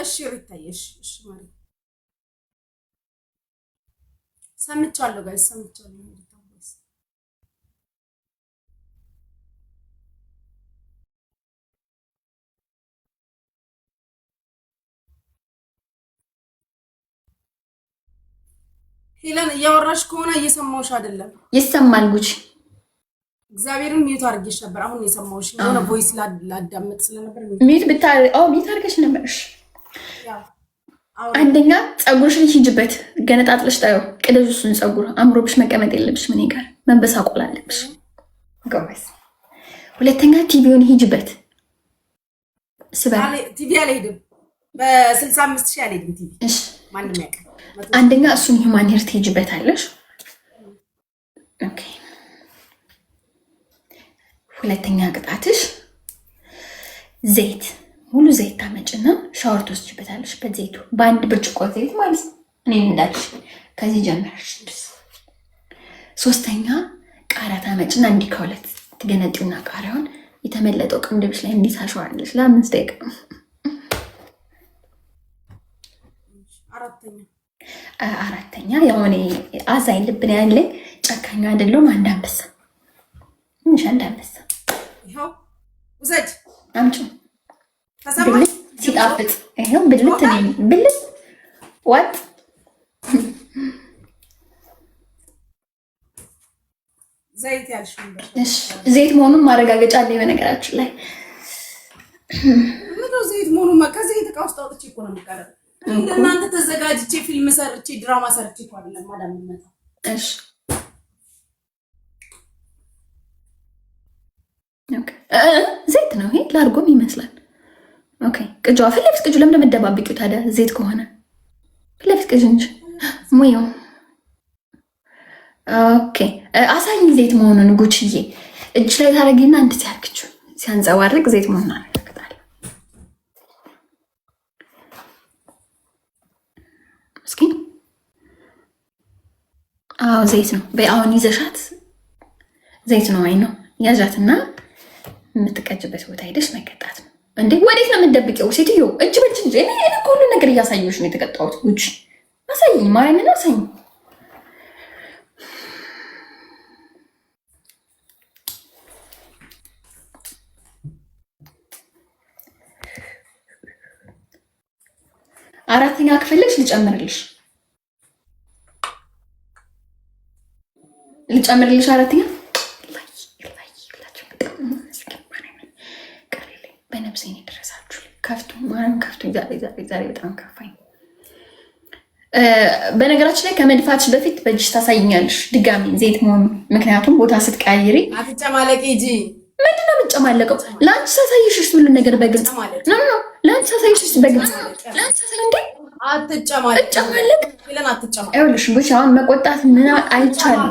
እሺ ሪታዬ፣ እሺ ማለት ሰምቻለሁ ጋይስ፣ ሰምቻለሁ። ሄለን እያወራሽ ከሆነ እየሰማሁሽ አይደለም። ይሰማል ጉቺ። እግዚአብሔርን ሚዩት አድርጌሽ ነበር። አሁን የሰማሁሽ የሆነ ቮይስ ላዳምጥ ስለነበር ሚዩት አድርገሽ ነበር። እሺ አንደኛ ፀጉርሽን ሂጅበት፣ ገነጣጥለሽ ጣዩ፣ ቅደዙ። እሱን ፀጉር አምሮብሽ መቀመጥ የለብሽ። ምን ይጋር መንበሳቆል አለብሽ ጎበዝ። ሁለተኛ ቲቪውን ሂጅበት። ቲቪ አልሄድም፣ በ65 ሺህ አልሄድም ቲቪ። እሺ ማንም ያውቃል። አንደኛ እሱን ሂውማን ሄር ሂጅበት አለሽ። ኦኬ ሁለተኛ ቅጣትሽ ዘይት፣ ሙሉ ዘይት ታመጭና ሻወር ትወስጅበታለሽ። በዘይቱ በአንድ ብርጭቆ ዘይት ማለት ነው። እኔ እንዳልሽ ከዚህ ጀመረሽ። ሶስተኛ ቃሪያ ታመጭና እንዲህ ከሁለት ትገነጢውና ቃሪያውን የተመለጠው ቅንድብሽ ላይ እንዲታሸዋለሽ ለ5 ደቂቃ። አራተኛ ያው እኔ አዛኝ ልብ ነው ያለኝ፣ ጨካኛ አይደለሁም። አንድ አንበሳ፣ ትንሽ አንድ አንበሳ ይኸው ውሰድ፣ አምጪ። ብልት ሲጣፍጥ ይኸው ብልት ነኝ፣ ብልት ዋጥ። ዘይት ያልሽ እሺ፣ ዘይት መሆኑን ማረጋገጫ አለ። በነገራችን ላይ ምንድነው ዘይት መሆኑ? ከዘይት ዕቃ ውስጥ አውጥቼ እኮ ነው የምቀረው። እናንተ ተዘጋጅቼ ፊልም ሰርቼ ድራማ ሰርቼ አይደለም ማዳም መጣ። እሺ ኦኬ ዘይት ነው ይሄ ላርጎም ይመስላል። ኦኬ ቅጇ ፊት ለፊት ቅጁ ለምን እንደምደባብቂው ታዲያ ዘይት ከሆነ ፊት ለፊት ቅጁ እንጂ ሙያው። ኦኬ አሳኝ ዘይት መሆኑን ጉቺዬ እጅ ላይ ታረጊና እንደዚህ አርግችሁ ሲያንጸባርቅ ዘይት መሆኑን አረጋግጣለሁ። እስኪ አዎ ዘይት ነው። በአሁን ይዘሻት ዘይት ነው ወይ ነው ያዣትና የምትቀጭበት ቦታ ሄደሽ መቀጣት ነው እንዴ? ወዴት ነው የምትደብቂው ሴትዮ? እጅ በእጅ እንጂ እኔ ሁሉ ነገር እያሳየሁሽ ነው የተቀጣሁት። ጉቺ አሳይኝ፣ ማርያምን አሳይኝ። አራተኛ ክፍልሽ ልጨምርልሽ አራተኛ በነብሴ ነው የደረሳችሁ። ከፍቶ ማን ከፍቶ ዛሬ በጣም ከፋኝ። በነገራችን ላይ ከመድፋትሽ በፊት በእጅሽ ታሳይኛለሽ ድጋሚ ዘይት መሆኑ። ምክንያቱም ቦታ ስትቀያይሪ አትጨማለቂ እንጂ ምንድን ነው የምትጨማለቀው? ለአንቺ ሳሳይሽስ ሁሉ ነገር በግልጽ ነው። ለአንቺ ሳሳይሽስ በግልጽ እንዴ አትጨማለቅ። ይኸውልሽ ጉቺ አሁን መቆጣት ምን አይቻልም።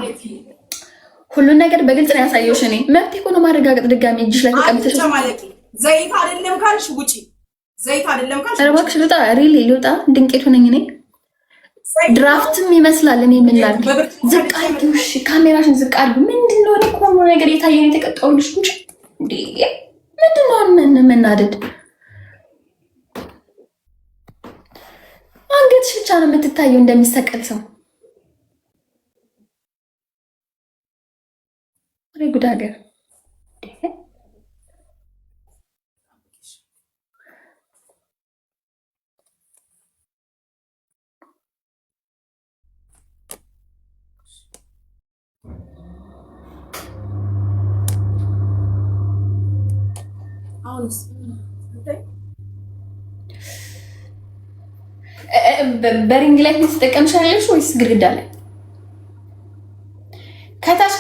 ሁሉን ነገር በግልጽ ነው ያሳየሁሽ። እኔ መብቴ እኮ ነው ማረጋገጥ። ድጋሚ እጅሽ ላይ ተቀምጠሽ ዘይት አይደለም ካልሽ ውጪ። ዘይት አይደለም ካልሽ እባክሽ ልውጣ። ሪሊ ልውጣ። ድንቄቱ ነኝ እኔ። ድራፍትም ይመስላል። እኔ ምን ላድርግ? ዝቅ አድርጊው። እሺ ካሜራሽን ዝቅ አድርጊው። ምንድን ነው እኔ እኮ ሁሉ ነገር የታየኝ የተቀጣሁልሽ እንጂ እንዴ ምንድን ነው መናደድ? አንገትሽ ብቻ ነው የምትታየው እንደሚሰቀል ሰው። ወሬ ጉድ ሀገር። በሪንግ ላይ ትጠቀምሻለሽ ወይስ ግድግዳ ላይ? ከታች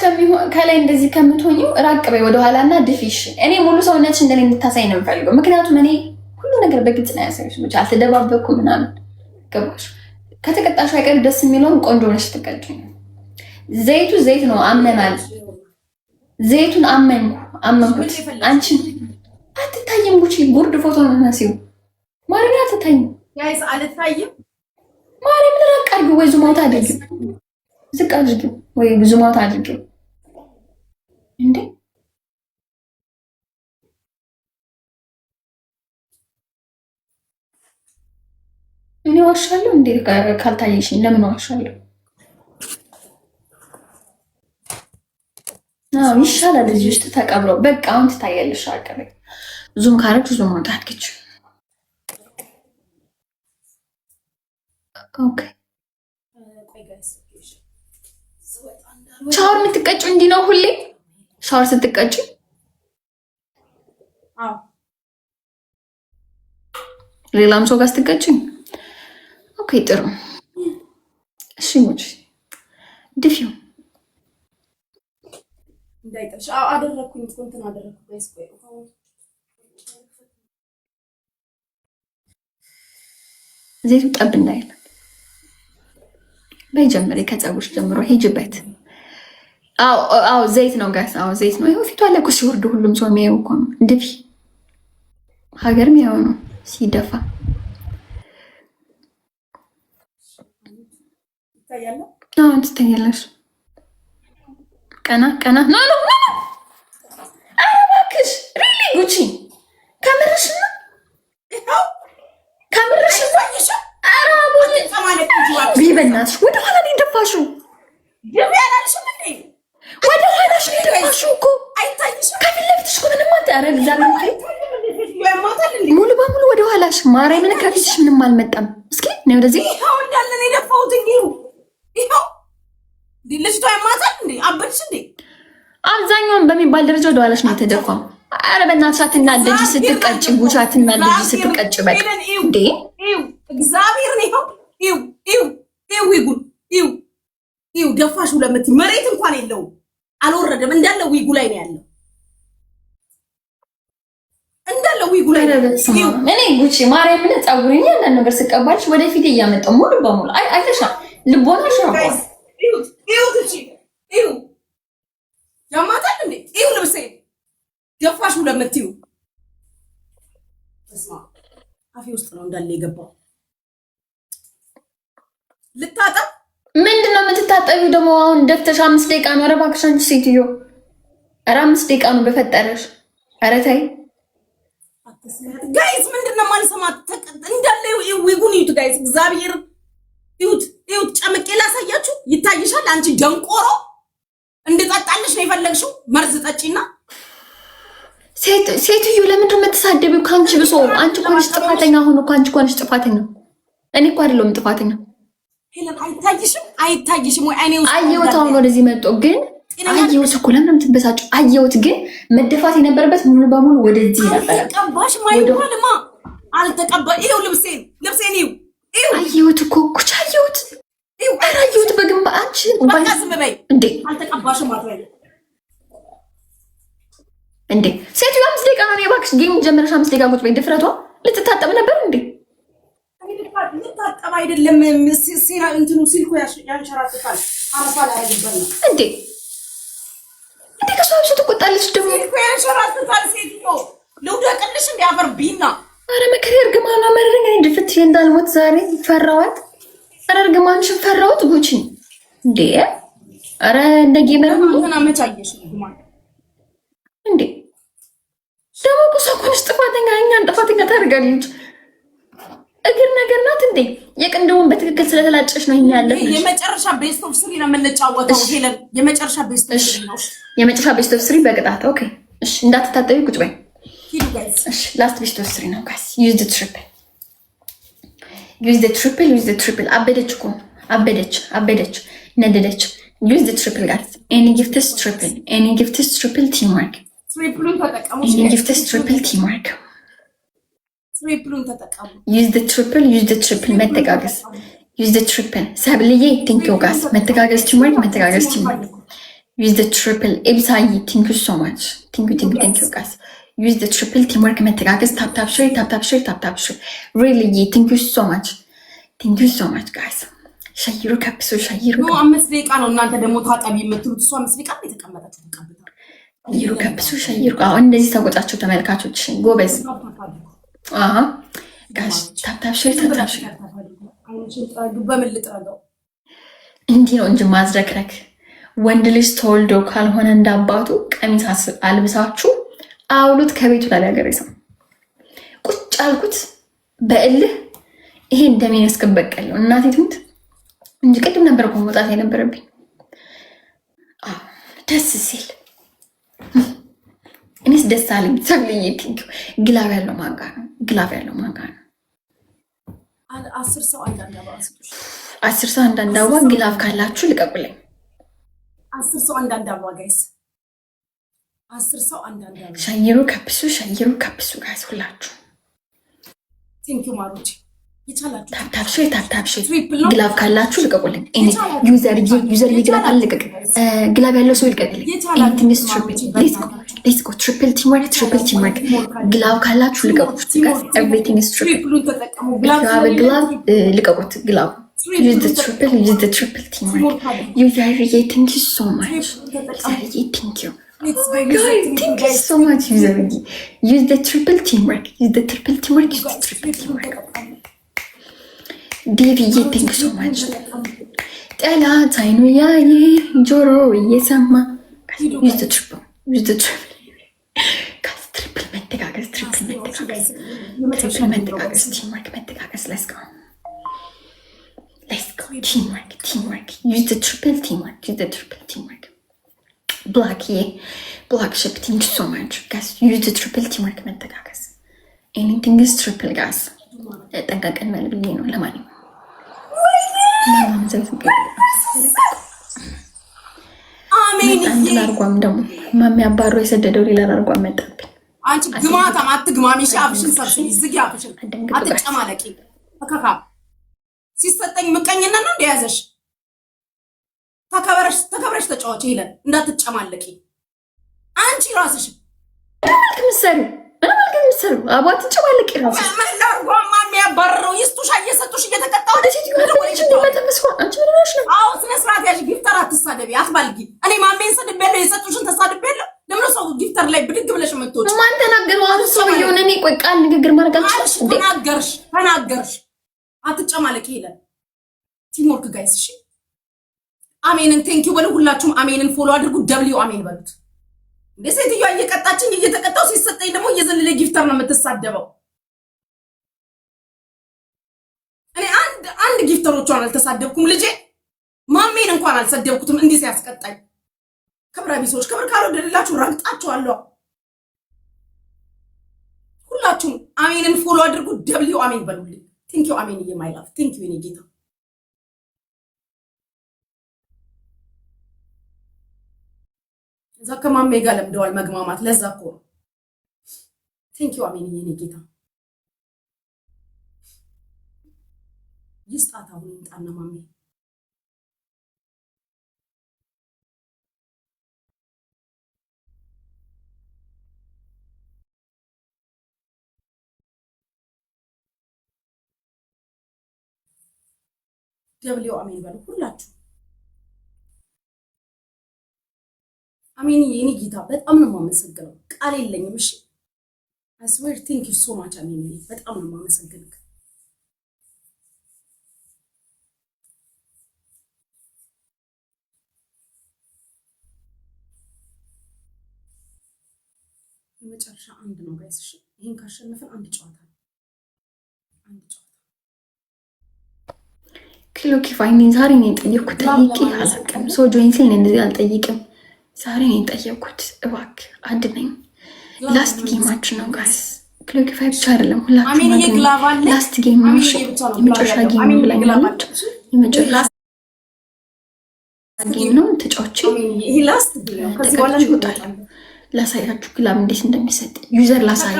ከላይ እንደዚህ ከምትሆኚው ራቅ በይ ወደኋላ እና ድፊሽ። እኔ ሙሉ ሰውነትሽ እንደኔ እንድታሳይ ነው የምፈልገው። ምክንያቱም እኔ ሁሉ ነገር በግልጽ ነው ያሳይሽ። ብቻ አልተደባበኩም ምናምን ገባሽ? ከተቀጣሽ አይቀር ደስ የሚለውን ቆንጆ ነሽ ትቀጭ። ዘይቱ ዘይት ነው አምነናል። ዘይቱን አመንኩት። አንቺ አትታይም ጉቺ። ጉርድ ፎቶ ነው የሚመስለው። ማርያም አትታይም። ጋይስ አልታይም። ማርያም ራቅ አድርጊው ወይ ዙማውት አድርጊው። ዝቅ አድርጊው ወይ ዙማውት አድርጊው። እንዴ እኔ ዋሻለሁ እንዴ? ካልታየሽኝ ለምን ዋሻለሁ? አዎ ይሻላል እዚህ ውስጥ ተቀብሮ። በቃ አሁን ትታያለሽ። አቀበ ዙም ካረግሽ ዙም ማውጣት ግጭ። ኦኬ ሻወር የምትቀጭው እንዲህ ነው ሁሌ? ሻወር ስትቀጭ? አዎ ሌላም ሰው ጋር ስትቀጭ? ኦኬ ጥሩ። እሺ ሙጭ ድፊው እንዳይጠሽ አደረኩኝ። እንትን አደረኩ ጋይስ። ቆይ ዘይቱ ጠብ እንዳይል በጀመረ ከፀጉርሽ ጀምሮ ሂጅበት። አዎ ዘይት ነው ጋይስ። አዎ ዘይት ነው። ይሄው ፊቷ ላይ እኮ ሲወርድ ሁሉም ሰው የሚያየው እኮ ነው። ድፊ ሀገር የሚያየው ነው ሲደፋ። አዎ ትታያለሽ። ቀና ቀና ኖ ኖ ኖ ኧረ እባክሽ ሪሊ ጉቺ ከምርሽ ነው? ከምርሽ ነው? ኧረ በእናትሽ ወደ ኋላ ነው የደፋሽው። ወደ ኋላሽ ነው የደፋሽው እኮ ከፊት ለፊትሽ እኮ ምንም አታረግ። እግዚአብሔር ሙሉ በሙሉ ወደ ኋላሽ። ማርያምን ከፊትሽ ምንም አልመጣም። እስኪ ነው ወደዚህ ይሄው እንዳለ ነው የደፋሁት። ይሄው ልጅቷ ያማታል እንዴ? አበድሽ እንዴ? አብዛኛውን በሚባል ደረጃ ወደ ኋላሽ ነው የተደፋው። ኧረ በእናትሽ አትናደጂ ስትቀጭ ጉቺ፣ አትናደጂ ስትቀጭ። በቃ እንዴ እግዚአብሔር ነው ይው ደፋሽ ለምት መሬት እንኳን የለውም አልወረደም እንዳለ ዊጉ ላይ ነው ያለው እንዳለ ዊጉ ላይ ነው እኔ ጉቺ ማርያም ምን ጻጉሪኛ አንድ ነገር ስቀባልሽ ወደፊት እያመጣው ሙሉ በሙሉ አይተሻ ልቦናሽ ነው ይው ያማታል እንዴ ይው ልብሴ ደፋሽ ለምትዩ እስማ አፌ ውስጥ ነው እንዳለ የገባው ልታጠብ ምንድነው የምትታጠቢው ደግሞ አሁን ደፍተሽ 5 ደቂቃ ነው ኧረ እባክሽ አንቺ ሴትዮ ኧረ 5 ደቂቃ ነው በፈጠረሽ ኧረ ተይ ጋይስ ምንድነው ማልሰማት እንዳለ ዊጉን ይዩት ጋይስ እግዚአብሔር ይዩት ጨምቄ ላሳያችሁ ይታይሻል አንቺ ደንቆሮ እንድጠጣልሽ ነው የፈለግሽው መርዝ ጠጪና ሴትዮ ለምንድነው የምትሳደቢው ካንቺ ብሶ አንቺ እኮ ነሽ ጥፋተኛ ሆኖ ካንቺ እኮ ነሽ ጥፋተኛ እኔ እኮ አይደለም ጥፋተኛ ሄለን አይታይሽም ወይ አይኔ ውስጥ አየሁት አሁን ወደዚህ መጥቶ ግን አየሁት እኮ ለምን የምትበሳጭ አየሁት ግን መደፋት የነበረበት ሙሉ በሙሉ ወደዚህ ነበር አልተቀባሽ ማይባልማ አልተቀባ ይሄው ልብሴን ይው አየሁት እኮ ኩቻ አየሁት አየሁት በግንባ አንቺ በቃ ዝም በይ እንዴ አልተቀባሽም አትበይ እንዴ ሴትዮ 5 ደቂቃ ነው እባክሽ ጌም ጀመረሽ 5 ደቂቃ ቁጭ በይ ድፍረቷ ልትታጠብ ነበር እንዴ ልታጠብ አይደለም ሲራ እንትኑ ሲልኮ ያንሸራትታል አረፋላ ያለበት ነው እንዴ ከሷ ብቻ ትቆጣለች ደግሞ ሲልኮ ያንሸራትታል ሴትዮ ልውደቅልሽ እንዲያፈር ቢና አረ መከሪ እርግማኗ መረረኝ እኔ ድፍት እንዳልሞት ዛሬ ፈራዋት አረ እርግማንሽን ፈራሁት ጉቺ እንዴ አረ እንደ ጌመር እንትና መቻየሽ ግማን እንዴ ደግሞ ቁሳቁስ ጥፋተኛ እኛን ጥፋተኛ ታደርጋለች እግር ነገር ናት እንዴ የቅንድውን በትክክል ስለተላጨሽ ነው ይሄን ያለው የመጨረሻ ቤስት ኦፍ 3 ነው የምንጫወተው ሄለን የመጨረሻ ቤስት ኦፍ 3 ነው የመጨረሻ ቤስት ኦፍ 3 በቅጣት ኦኬ እሺ እንዳትታጠቢ ቁጭ በይ ሂዱ ጋይስ እሺ ላስት ቤስት ኦፍ 3 ነው ጋይስ ዩዝ ዘ ትሪፕል አበደች እኮ አበደች ነደደች ዩዝ ዘ ትሪፕል ጋይስ ኤኒ ጊፍትስ ትሪፕል ቲም ወርክ ትሪፕሉን ተጠቀሙ ኤኒ ጊፍትስ ትሪፕል ቲም ወርክ ትሪፕሉን ተጠቀሙ ዩዝ ዘ ትሪፕል መተጋገዝ ዩዝ ዘ ትሪፕል ሰብልዬ ቲንክ ዩ ጋይስ መተጋገዝ ቲም ወርክ ዩዝ ዘ ትሪፕል ኤብሳይ ቲንክ ዩ ሶ ማች ቲንክ ዩ ጋይስ ዩዝ ዘ ትሪፕል ቲም ወርክ መተጋገዝ ታፕ ሼር ሪሊ ቲንክ ዩ ሶ ማች ጋይስ ሸይሩ ከብሱ ሸይሩ ነው 5 ደቂቃ ነው እናንተ ደግሞ ታጠቢ የምትሉት እሷ 5 ደቂቃ ነው የተቀመጠችው ተቀምጣ ሸይሩ ከብሱ ሸይሩ አሁን እንደዚህ ተቆጣቸው ተመልካቾች ጎበዝ ጋሽ ታፕ ሼር በምን ልጥረገው እንዲህ ነው እንጂ ማዝረክረክ ወንድ ልጅ ተወልዶ ካልሆነ እንዳባቱ ቀሚስ አልብሳችሁ አውሉት ከቤቱ ላይ ሰው ቁጭ አልኩት በእልህ ይሄ እንደምን ያስከበቀል ነው እናቴ ትሙት እንጂ ቅድም ነበር እኮ መውጣት የነበረብኝ ደስ ሲል እኔስ ደስ አለኝ ሰብልዬ ቲንክ ግላብ ያለው ማንጋ ነው 10 ሰው አንዳንድ አበባ ግላብ ካላችሁ ልቀቁልኝ 10 ሰው አንዳንድ አበባ ጋይስ 10 ሰው አንዳንድ አበባ ሸይሩ ከብሱ ጋይስ ሁላችሁ ቲንክ ዩ ማሮች ይቻላችሁ ታፕታፕ ግላብ ካላችሁ ልቀቁልኝ እኔ ዩዘር ግላብ አልልቀቅ ግላብ ያለው ሰው ይልቀቅልኝ ኤኒቲንግ ትሪፕል ሌትስ ጎ ትሪፕል ቲም ወርክ ግላብ ካላችሁ ልቀቁት ኤቭሪቲንግ ኢዝ ትሪፕል ግላብ ልቀቁት ግላብ ዩዝ ዘ ትሪፕል ቲም ወርክ ዩዘር ቲንክ ዩ ሶ ማች ቲንክ ዩ Thank you so much, Yuzarigi. Use the triple teamwork. Devi, thank you so much. ጠላት አይኑ ያየ ጆሮ እየሰማ use the triple. ትሪፕል መተጋገዝ teamwork መተጋገዝ let's go teamwork use the triple teamwork Black ship, thank you so much. Guys, use the triple teamwork መተጋገዝ anything is triple guys. ጠንቀቀን መልብዬ ነው ለማንኛውም አሜን ይላርጓም ደግሞ ማሚ አባሮ የሰደደው ሌላ አርጓም መጣብኝ አንቺ ግማታ አትግማሚ ሻፍሽን ሰብስቢ ዝጊ አፍሽን አትጨማለቂ አካካ ሲሰጠኝ ምቀኝነት ነው እንደያዘሽ። ተከብረሽ ተጫዋች ይለን እንዳትጨማለቂ አንቺ ራስሽ መልክ ምሰሩ አባት ተጨማለቂ ራስሽ መላርጓማ የሚያባረረው ይስጡሻ እየሰጡሽ እየተቀጣው አዎ ስነ ስርዓት ያዥ። ጊፍተር አትሳደቢ አትባልጊ። እኔ ማሜን ሰድቤያለሁ የሰጡሽን ተሳድቤያለሁ። ለምን ሰው ጊፍተር ላይ ብድግ ብለሽ የምትወጪ? ማን ተናገረው? አሁን ሰው የሆነ እኔ ቆይ ቃል ንግግር ማድረግ አልችልሽ እንዴ? ተናገርሽ አትጨማለቂ ይለን ቲምወርክ ጋይስ። እሺ አሜንን ቴንኪው በሉ። ሁላችሁም አሜንን ፎሎ አድርጉ። ደብሊው አሜን በሉት። እንዴ ሴትዮዋ እየቀጣችኝ እየተቀጣው ሲሰጠኝ ደግሞ እየዘለለ ጊፍተር ነው የምትሳደበው። እኔ አንድ ጊፍተሮቿን አልተሳደብኩም። ልጄ ማሜን እንኳን አልሰደብኩትም። እንዲህ ሲያስቀጣኝ ክብረ ቢሶች፣ ክብር ካልወደደላችሁ ረግጣችኋለሁ። ሁላችሁም አሜንን ፎሎ አድርጉ። ደብሊው አሜን በሉልኝ። ቴንኪው አሜን የማይላፍ ቴንኪው የኔ ጌታ። እዛ ከማሜ ጋር ለምደዋል መግማማት። ለዛ እኮ ነው። ቴንኪው አሜን የኔ ጌታ። ይስጣት አሁን ይምጣና ማሜ ደብሊው አሜን በሉ ሁላችሁ። አሜን የኔ ጌታ በጣም ነው የማመሰግነው። ቃል የለኝም። እሺ I swear thank you so much አሜን በጣም ነው የማመሰግነው። የመጨረሻ አንድ ነው ጋይስ። እሺ ይሄን ካሸነፈን አንድ ጨዋታ ክሎኪ ፋይኒን ዛሬ ነው የጠየኩት። ጠይቄ አላውቅም። ሰው ጆይን ሲል እንደዚህ አልጠይቅም። ዛሬ ነው የጠየኩት። እባክህ አድነኝ። ላስት ጌማችን ነው ጋይስ። ክሎኪ ፋይ ብቻ አይደለም ሁላችሁም ላስት ጌም ነው። እሺ የመጨረሻ ጌም ነው ብላኛለች። የመጨረሻ ጌም ነው። ተጫውቼ ይሄ ላስት ጌም ከዚህ በኋላ እንወጣለን። ላሳያችሁ ግላብ እንዴት እንደሚሰጥ ዩዘር ላሳይ።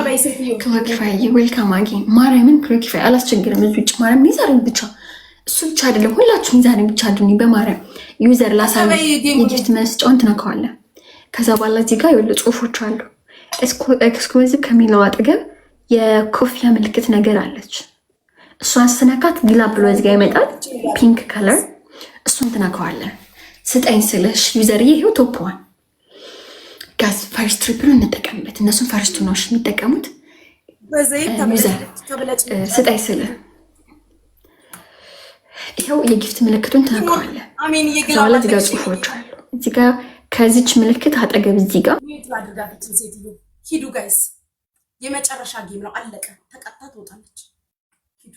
ክሎኪ ፋይ ዌልካም አጌን። ማርያምን ክሎኪ ፋይ አላስቸግርም። እዚህ ውጭ ማርያም ዛሬ ብቻ እሱ ብቻ አይደለም ሁላችሁም ዛሬ ብቻ አድርጉኝ። በማርያም ዩዘር ላሳይ። የጊፍት መስጫውን ትነካዋለህ። ከዛ በኋላ እዚህ ጋር የወሉ ጽሁፎች አሉ። ኤክስክሉዚቭ ከሚለው አጠገብ የኮፊያ ምልክት ነገር አለች። እሷን ስትነካት ግላብ ብሎ እዚህ ጋር ይመጣል። ፒንክ ከለር እሱን ትነካዋለህ። ስጠኝ ስለሽ ዩዘር ይሄው ቶፕ ዋን ጋዝ ፈርስት ትሪፕሉ እንጠቀምበት። እነሱም ፈርስቱ ነው የሚጠቀሙት። ስጠኝ ስለ ይኸው የጊፍት ምልክቱን ትነካዋለህ። ዛላ እዚህ ጋር ጽሁፎች አሉ። እዚህ ጋር ከዚች ምልክት አጠገብ እዚህ ጋር ሂዱ ጋይስ። የመጨረሻ ጌም ነው። አለቀ። ተቀጣ ትወጣለች። ሂዱ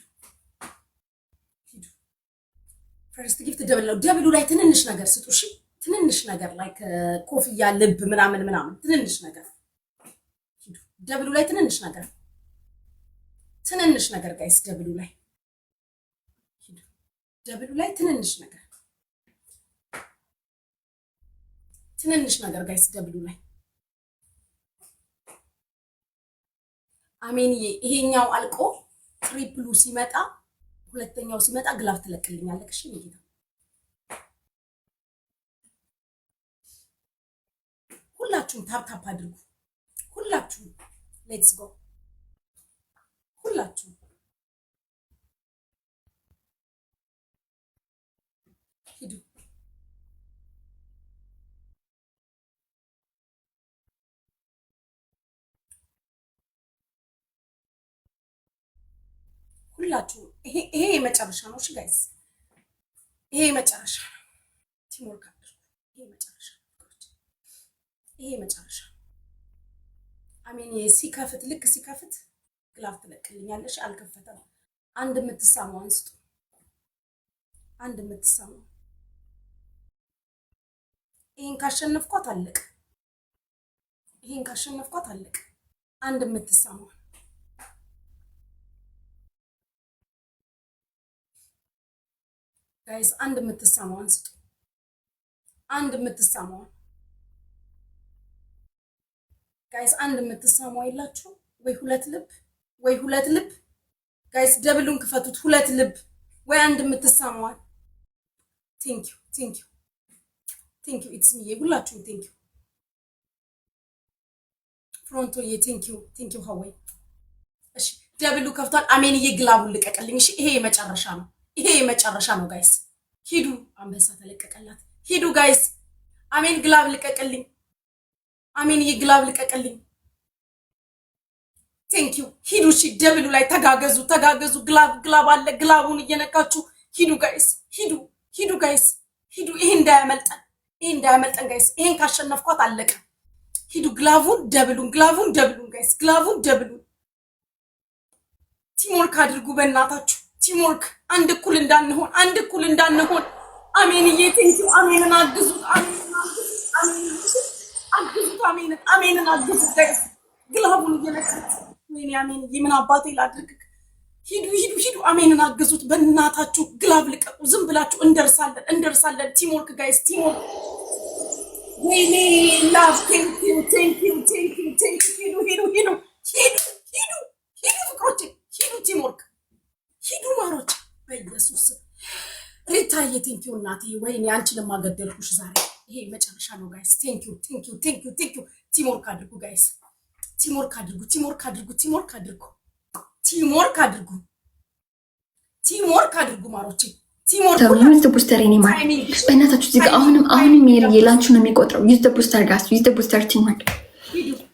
ፈርስት ጊፍት ደብሉ ላይ ትንንሽ ነገር ስጡ። እሺ ትንንሽ ነገር ላይ ኮፍያ፣ ልብ ምናምን ትንንሽ ነገር ሂዱ። ደብሉ ላይ ትንንሽ ነገር ጋይስ። ደብሉ ላይ ትንንሽ ነገር ጋይስ። ደብሉ ላይ አሜንዬ። ይሄኛው አልቆ ትሪፕሉ ሲመጣ ሁለተኛው ሲመጣ ግላፍ ትለቅልኛለህ። እሺ ጌታ ሁላችሁም ታፕ አድርጉ። ሁላችሁም ሌትስ ጎ። ሁላችሁም ሂዱ። ሁላችሁም ይሄ የመጨረሻ ነው። እሺ ጋይስ ይሄ የመጨረሻ ነው። ቲምወርክ አድርጉ። ይሄ የመጨረሻ አሜን። ሲከፍት ልክ ሲከፍት ግላፍ ትለቅልኛለሽ። አልከፈተም። አንድ የምትሳሙ አንስጡ። አንድ የምትሳሙ ይሄን ካሸነፍኳት አለቀ። አንድ የምትሳሙ ጋይስ አንድ የምትሳሙ አንስጡ። አንድ የምትሳሙ ጋይስ አንድ የምትሳሙ አይላችሁ ወይ? ሁለት ልብ ጋይስ። ደብሉን ክፈቱት። ሁለት ልብ ወይ አንድ የምትሳሟል። ቴንክ ዩ ኢትስ ሚ ሁላችሁም ቴንክ ዩ ፍሮንቶዬ ቴንክ ዩ ሀወይ። እሺ ደብሉ ከፍቷል። አሜንዬ ግላቡን ልቀቅልኝ። እሺ ይሄ የመጨረሻ ነው ጋይስ። ሂዱ አንበሳ ተለቀቀላት። ሂዱ ጋይስ። አሜን ግላብ ልቀቅልኝ። አሜንዬ ግላብ ልቀቅልኝ። ቴንክ ዩ ሂዱ። እሺ ደብሉ ላይ ተጋገዙ። ግላብ አለ። ግላቡን እየነካችሁ ሂዱ ጋይስ። ሂዱ ጋይስ ሂዱ። ይሄ እንዳያመልጠን ጋይስ። ይሄን ካሸነፍኳት አለቀ። ሂዱ ግላቡን ደብሉን ጋይስ። ግላቡን ደብሉን ቲምወርክ አድርጉ በእናታችሁ። ቲምወርክ አንድ እኩል እንዳንሆን። አሜንዬ ቴንክ ዩ። አሜንን አግዙት። አሜንን አግዙት ጋይስ። ግላቡን እየነካችሁ ወይኔ አሜንዬ ምን አባቴ ላድርግ? ሂዱ አሜንን አግዙት በእናታችሁ። ግላብ ልቀቁ። ዝም ብላችሁ እንደርሳለን። ቲምወርክ ጋይስ ቲምወርክ። ወይኔ ላቭ ቴንክ ዩ ሂዱ ፍቅሮቼ ሂዱ። ቲምወርክ ሂዱ ማሮች በኢየሱስ ሪታዬ ቴንክ ዩ እናቴ። ወይኔ አንቺን ለማገደልኩሽ ዛሬ። ይሄ መጨረሻ ነው ጋይስ። ቴንክ ዩ ቲምወርክ አድርጉ ጋይስ። ቲምወርክ አድርጉ ማሮቼ። ዩዝ ቡስተር ኔ ማ በእናታችሁ እዚህ ጋር አሁንም ሜሪ የላንቹ ነው የሚቆጥረው። ዩዝ ቡስተር ጋስ ዩዝ ቡስተር ቲምወርክ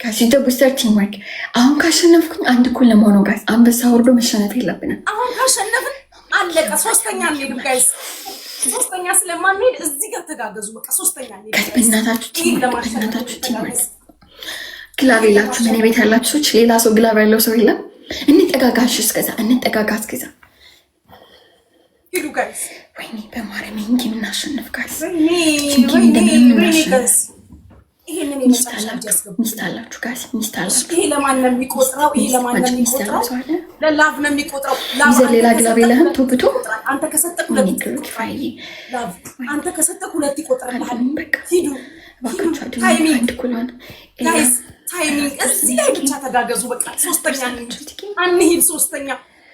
ጋስ ዩዝ ቡስተር ቲምወርክ። አሁን ካሸነፍኩኝ አንድ እኩል ለመሆኑ ጋስ አንበሳ ወርዶ መሸነፍ የለብንም። አሁን ካሸነፍን አለቀ። ሶስተኛ እንሄድም ጋይስ። ሶስተኛ ስለማንሄድ እዚህ ጋር ተጋገዙ። በቃ ሶስተኛ እንሄድ ጋይስ። በእናታችሁ ቲምወርክ። ግላብ የላችሁ እኔ ቤት ያላችሁ ሰዎች፣ ሌላ ሰው ግላብ ያለው ሰው የለም። እንጠጋጋሽ እስከዛ ሂዱ ጋይስ። ወይኔ በማርያም እንጂ ምናሸንፍ ጋይስ። ሚስት አላችሁ ጋይስ። ይሄ ለማን ነው የሚቆጥረው? ለላቭ ነው የሚቆጥረው። ሌላ ግላብ የለህም? ቶብቶ አንተ ከሰጠህ ሁለት ይቆጥርልሃል። ሂዱ ታይሚንግ እዚህ ላይ ብቻ ተጋገዙ። በቃ ሶስተኛ አንሂድ። ሶስተኛ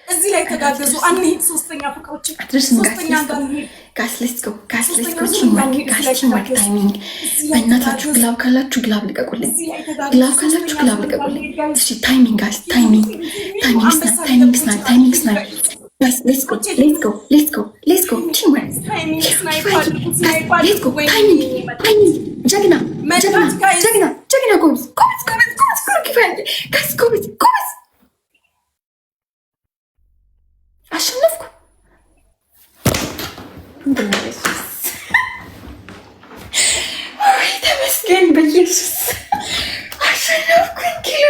እዚህ ላይ ተጋገዙ። አንሂድ። ሶስተኛ ፍቅሮች ሶስተኛ ጋስ ሌትስ ጎ ታይሚንግ። በእናታችሁ ግላብ ካላችሁ ግላብ ልቀቁልኝ። እሺ ታይሚንግ ጋስ ታይሚንግ ስናይ ጋስ ሌትስ ጎ ቲምወርክ ሌትስ ጎ ታይሚንግ ጀግና ጎበዝ አሸነፍኩ። ተመስገን በኢየሱስ አሸነፍኩኝ። ኪሎ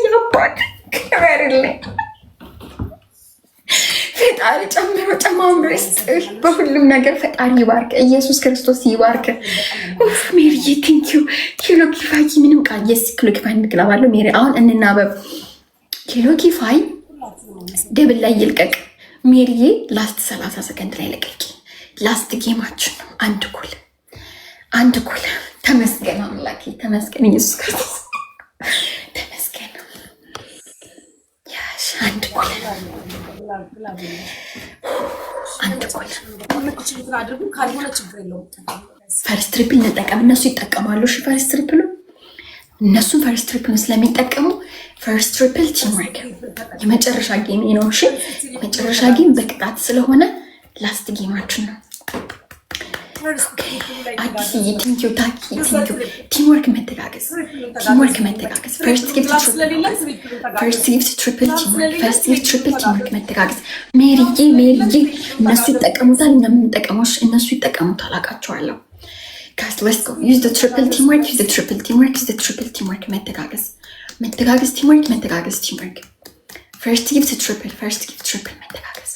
ያባት ክበርልኝ። ፈጣሪ ጨማምሮ ይስጥህ በሁሉም ነገር። ፈጣሪ ይባርክ። ኢየሱስ ክርስቶስ ይባርክ። ሜሪዬ ቴንኪዩ። ኪሎ ኪፋይ ምንም ቃል የስ ኪሎ ኪፋይ እንግላባለሁ። ሜሪ አሁን እንናበብ። ኪሎ ኪፋይ ደብል ላይ ይልቀቅ። ሜሪዬ ላስት 30 ሰከንድ ላይ ለቀቂ። ላስት ጌማችን ነው። አንድ ኩል ተመስገን አምላኬ፣ ተመስገን ኢየሱስ ክርስቶስ ተመስገን። ያሽ አንድ ኩል ፈርስት ትሪፕል እንጠቀም። እነሱ ይጠቀማሉ። እሺ ፈርስት ትሪፕሉ እነሱን ፈርስት ትሪፕል ስለሚጠቀሙ ፈርስት ትሪፕል ቲምወርክ የመጨረሻ ጌም ነው። እሺ የመጨረሻ ጌም በቅጣት ስለሆነ ላስት ጌማችን ነው። አዲስ ቲንኪው ታኪ ቲምወርክ መተጋገዝ ፈርስት ጊፍት ትሪፕል ቲምወርክ መተጋገዝ። ሜሪዬ እነሱ ይጠቀሙታል፣ እኛ የምንጠቀመው እነሱ ይጠቀሙታል። አውቃቸዋለሁ። ካስት ሌትስ ጎ ዩዝ ዘ ትሪፕል ቲምወርክ መተጋገዝ ቲምወርክ ፈርስት ጊፍት ትሪፕል መተጋገዝ።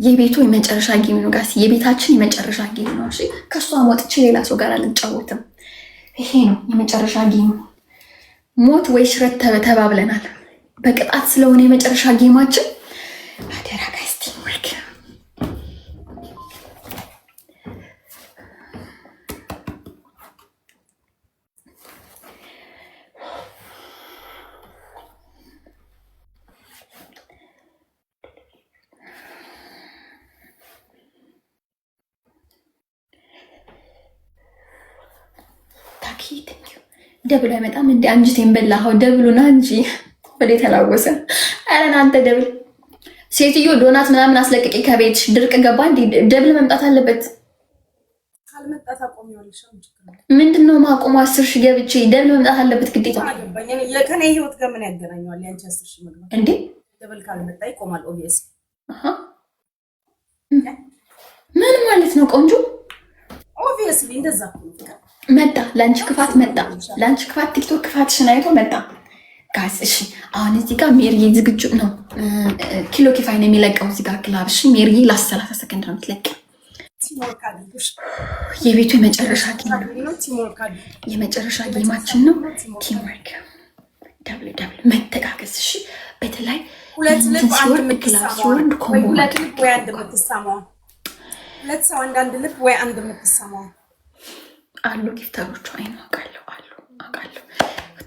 የቤቱ የመጨረሻ ጌም ነው ጋስ። የቤታችን የመጨረሻ ጌም ነው። እሺ ከሷ ወጥቼ ሌላ ሰው ጋር አልጫወትም። ይሄ ነው የመጨረሻ ጌም። ሞት ወይ ሽረት ተባብለናል። በቅጣት ስለሆነ የመጨረሻ ጌማችን አደራ ጋይስ ቲምወርክ ኦኬ ቴንክ ዩ። ደብሉ አይመጣም እንዴ? አንጅቴን በላኸው። ደብሉና እንጂ ወደ ተላወሰ። ኧረ እናንተ ደብል ሴትዮ ዶናት ምናምን አስለቅቄ ከቤትሽ ድርቅ ገባ እንዴ? ደብል መምጣት አለበት። ካልመጣ ታቆሚዋለሽ። ምንድነው ማቆሙ? 10 ሺህ ገብቼ ደብል መምጣት አለበት ግዴታ። ከኔ ህይወት ጋር ምን ያገናኘዋል? ያንቺ 10 ሺህ መግባት እንዴ? ደብል ካልመጣ ይቆማል። ኦብቪየስ ምን ማለት ነው? ቆንጆ ኦብቪየስሊ እንደዛ መጣ። ላንቺ ክፋት መጣ። ላንቺ ክፋት ቲክቶክ ክፋትሽን አይቶ መጣ። ጋስ እሺ፣ አሁን እዚህ ጋር ሜሪ ዝግጁ ነው። ኪሎ ኪፋይ ነው የሚለቀው እዚህ ጋር ግላብሽ። ሜሪ ለ30 ሰከንድ ነው የምትለቀው። የቤቱ የመጨረሻ ጌም ነው። የመጨረሻ ጌማችን ነው። ቲምወርክ ደብል መተጋገዝ። እሺ፣ በተለይ ሁለት ልብ አንድ ግላብ ሲወርድ ኮምቦ ወይ አንድ የምትሰማው ሁለት ሰው አንድ ልብ ወይ አንድ የምትሰማው አሉ ጊፍተሮቹ። አይኑ አውቃለሁ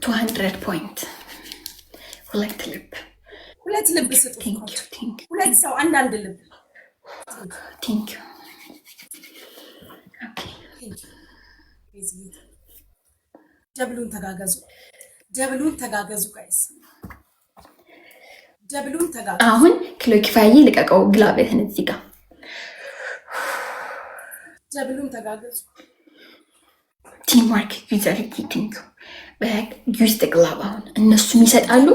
200 ፖይንት ሁለት ልብ ስጡ። ሁለት ሰው አንድ ልብ። ቴንክ ዩ ደብሉን ተጋገዙ ጋይስ፣ ደብሉን ተጋገዙ። አሁን ኪሎ ኪፋዬ ልቀቀው ግላቤትን እዚህ ጋር ደብሉን ተጋገዙ። ቲምወርክ ዩዘር ቲንክ ዩዝ ደ ግላብ። አሁን እነሱም ይሰጣሉ።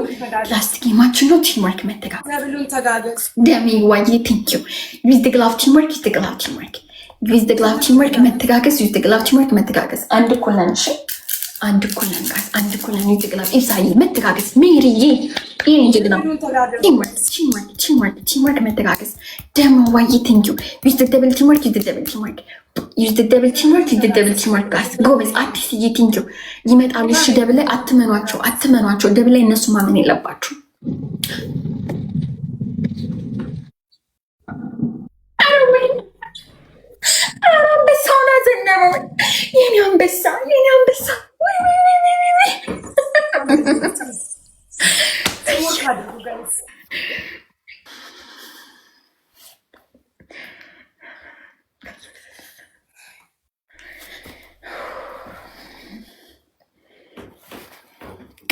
ላስት ጌማችን ነው። ቲምወርክ መተጋገዝ። ደብሉን ተጋገዙ። ደሜ ዋዬ ቲንክ ዩ ዩዝ ደ ግላብ ቲምወርክ ዩዝ ደ ግላብ ቲምወርክ ዩዝ ደ ግላብ ቲምወርክ መተጋገዝ ዩዝ ደ ግላብ ቲምወርክ መተጋገዝ። አንድ እኩል ነን። እሺ አንድ እኩል ነን ጋይስ፣ አንድ እኩል ነን። ዩዝ ደ ግላብ ኢብሳዬ መተጋገዝ። ሜሪዬ ይሄን ጀግና ቲምወርክ መተጋገዝ። ደሞ ዋዬ ቲንክ ዩ ዩዝ ደ ደብል ቲምወርክ ዩዝ ደ ደብል ቲምወርክ ዩዝ ደ ደብል ቲምወርክ ዩዝ ደ ደብል ቲምወርክ ጋይስ። ጎበዝ አዲስዬ ቲንክ ዩ ይመጣሉ። እሺ ደብል ላይ አትመኗቸው። ደብል ላይ እነሱ ማመን የለባችሁ። አንበሳውን አዘነበው። የኔ አንበሳ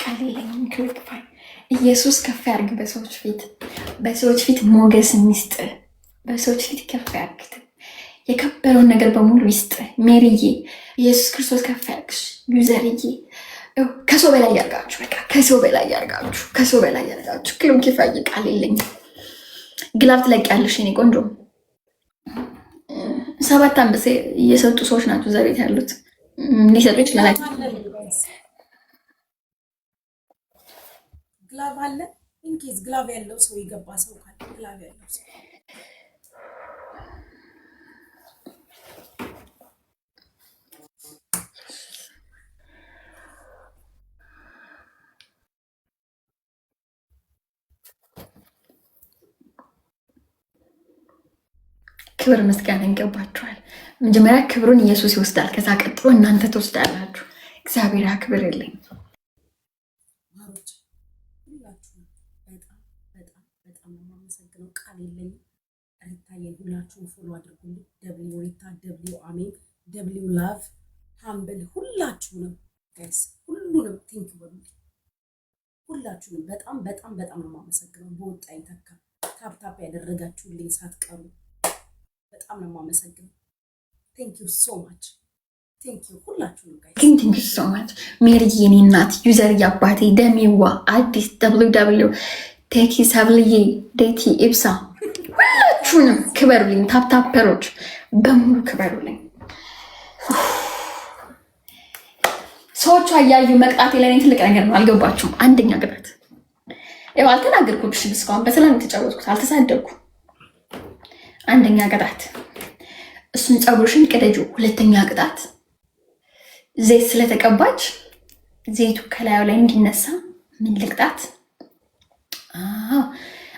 ቀሌለኝም። ክልክፋይ ኢየሱስ ከፍ ያርግ። በሰዎች ፊት ሞገስ ሚስጥ፣ በሰዎች ፊት ከፍ ያርግ። የከበረውን ነገር በሙሉ ይስጥ። ሜሪዬ ኢየሱስ ክርስቶስ ከፍ ያርግሽ። ዩዘርዬ ከሰው በላይ ያርጋችሁ። በቃ ከሰው በላይ ያርጋችሁ። ኪሎ ኪፋዬ ቃል የለኝም። ግላብ ትለቂያለሽ የኔ ቆንጆ። 7 አንበሳ እየሰጡ ሰዎች ናቸው እዛ ቤት ያሉት። ሊሰጡ ይችላል። ግላብ አለ። ኢንኬዝ ግላብ ያለው ሰው የገባ ሰው ካለ ግላብ ያለው ሰው ክብር ምስጋና ይገባችኋል። መጀመሪያ ክብሩን ኢየሱስ ይወስዳል። ከዛ ቀጥሎ እናንተ ትወስዳላችሁ። እግዚአብሔር ያክብርልኝ። በጣም የማመሰግነው ቃል የለኝም። ሪታዬን ሁላችሁም ፎሎ አድርጉልኝ። ደብሊው ሪታ፣ ደብሊው አሜን፣ ደብሊው ላቭ ሃምብል፣ ሁላችሁንም ጋይስ ሁሉንም ቲንክ በሉልኝ። ሁላችሁንም በጣም ነው የማመሰግነው። በወጣ ይተካ ታፕታፕ ያደረጋችሁልኝ ሳትቀሩ በጣም ነው የማመሰግነው። ቴንክ ዩ ሶ ማች ቴንክ ዩ ሁላችሁንም ጋይስ ቴንክ ዩ ሶ ማች። ሜሪዬ የኔ እናት፣ ዩዘር ያባቴ፣ ደሜዋ አዲስ፣ ደብሊው ቴኪ፣ ሰብልዬ፣ ዴቲ፣ ኢብሳ ሁላችሁንም ክበሩልኝ። ታፕታፐሮች በሙሉ ክበሩልኝ። ሰዎቹ አያዩ መቅጣቴ ለእኔ ትልቅ ነገር ነው። አልገባችሁም? አንደኛ ቅጣት ያው አልተናገርኩብሽም። እስካሁን በሰላም የተጫወትኩት አልተሳደብኩም። አንደኛ ቅጣት እሱን ፀጉርሽን ቅደጁ። ሁለተኛ ቅጣት ዘይት ስለተቀባች ዘይቱ ከላዩ ላይ እንዲነሳ ምን ልቅጣት?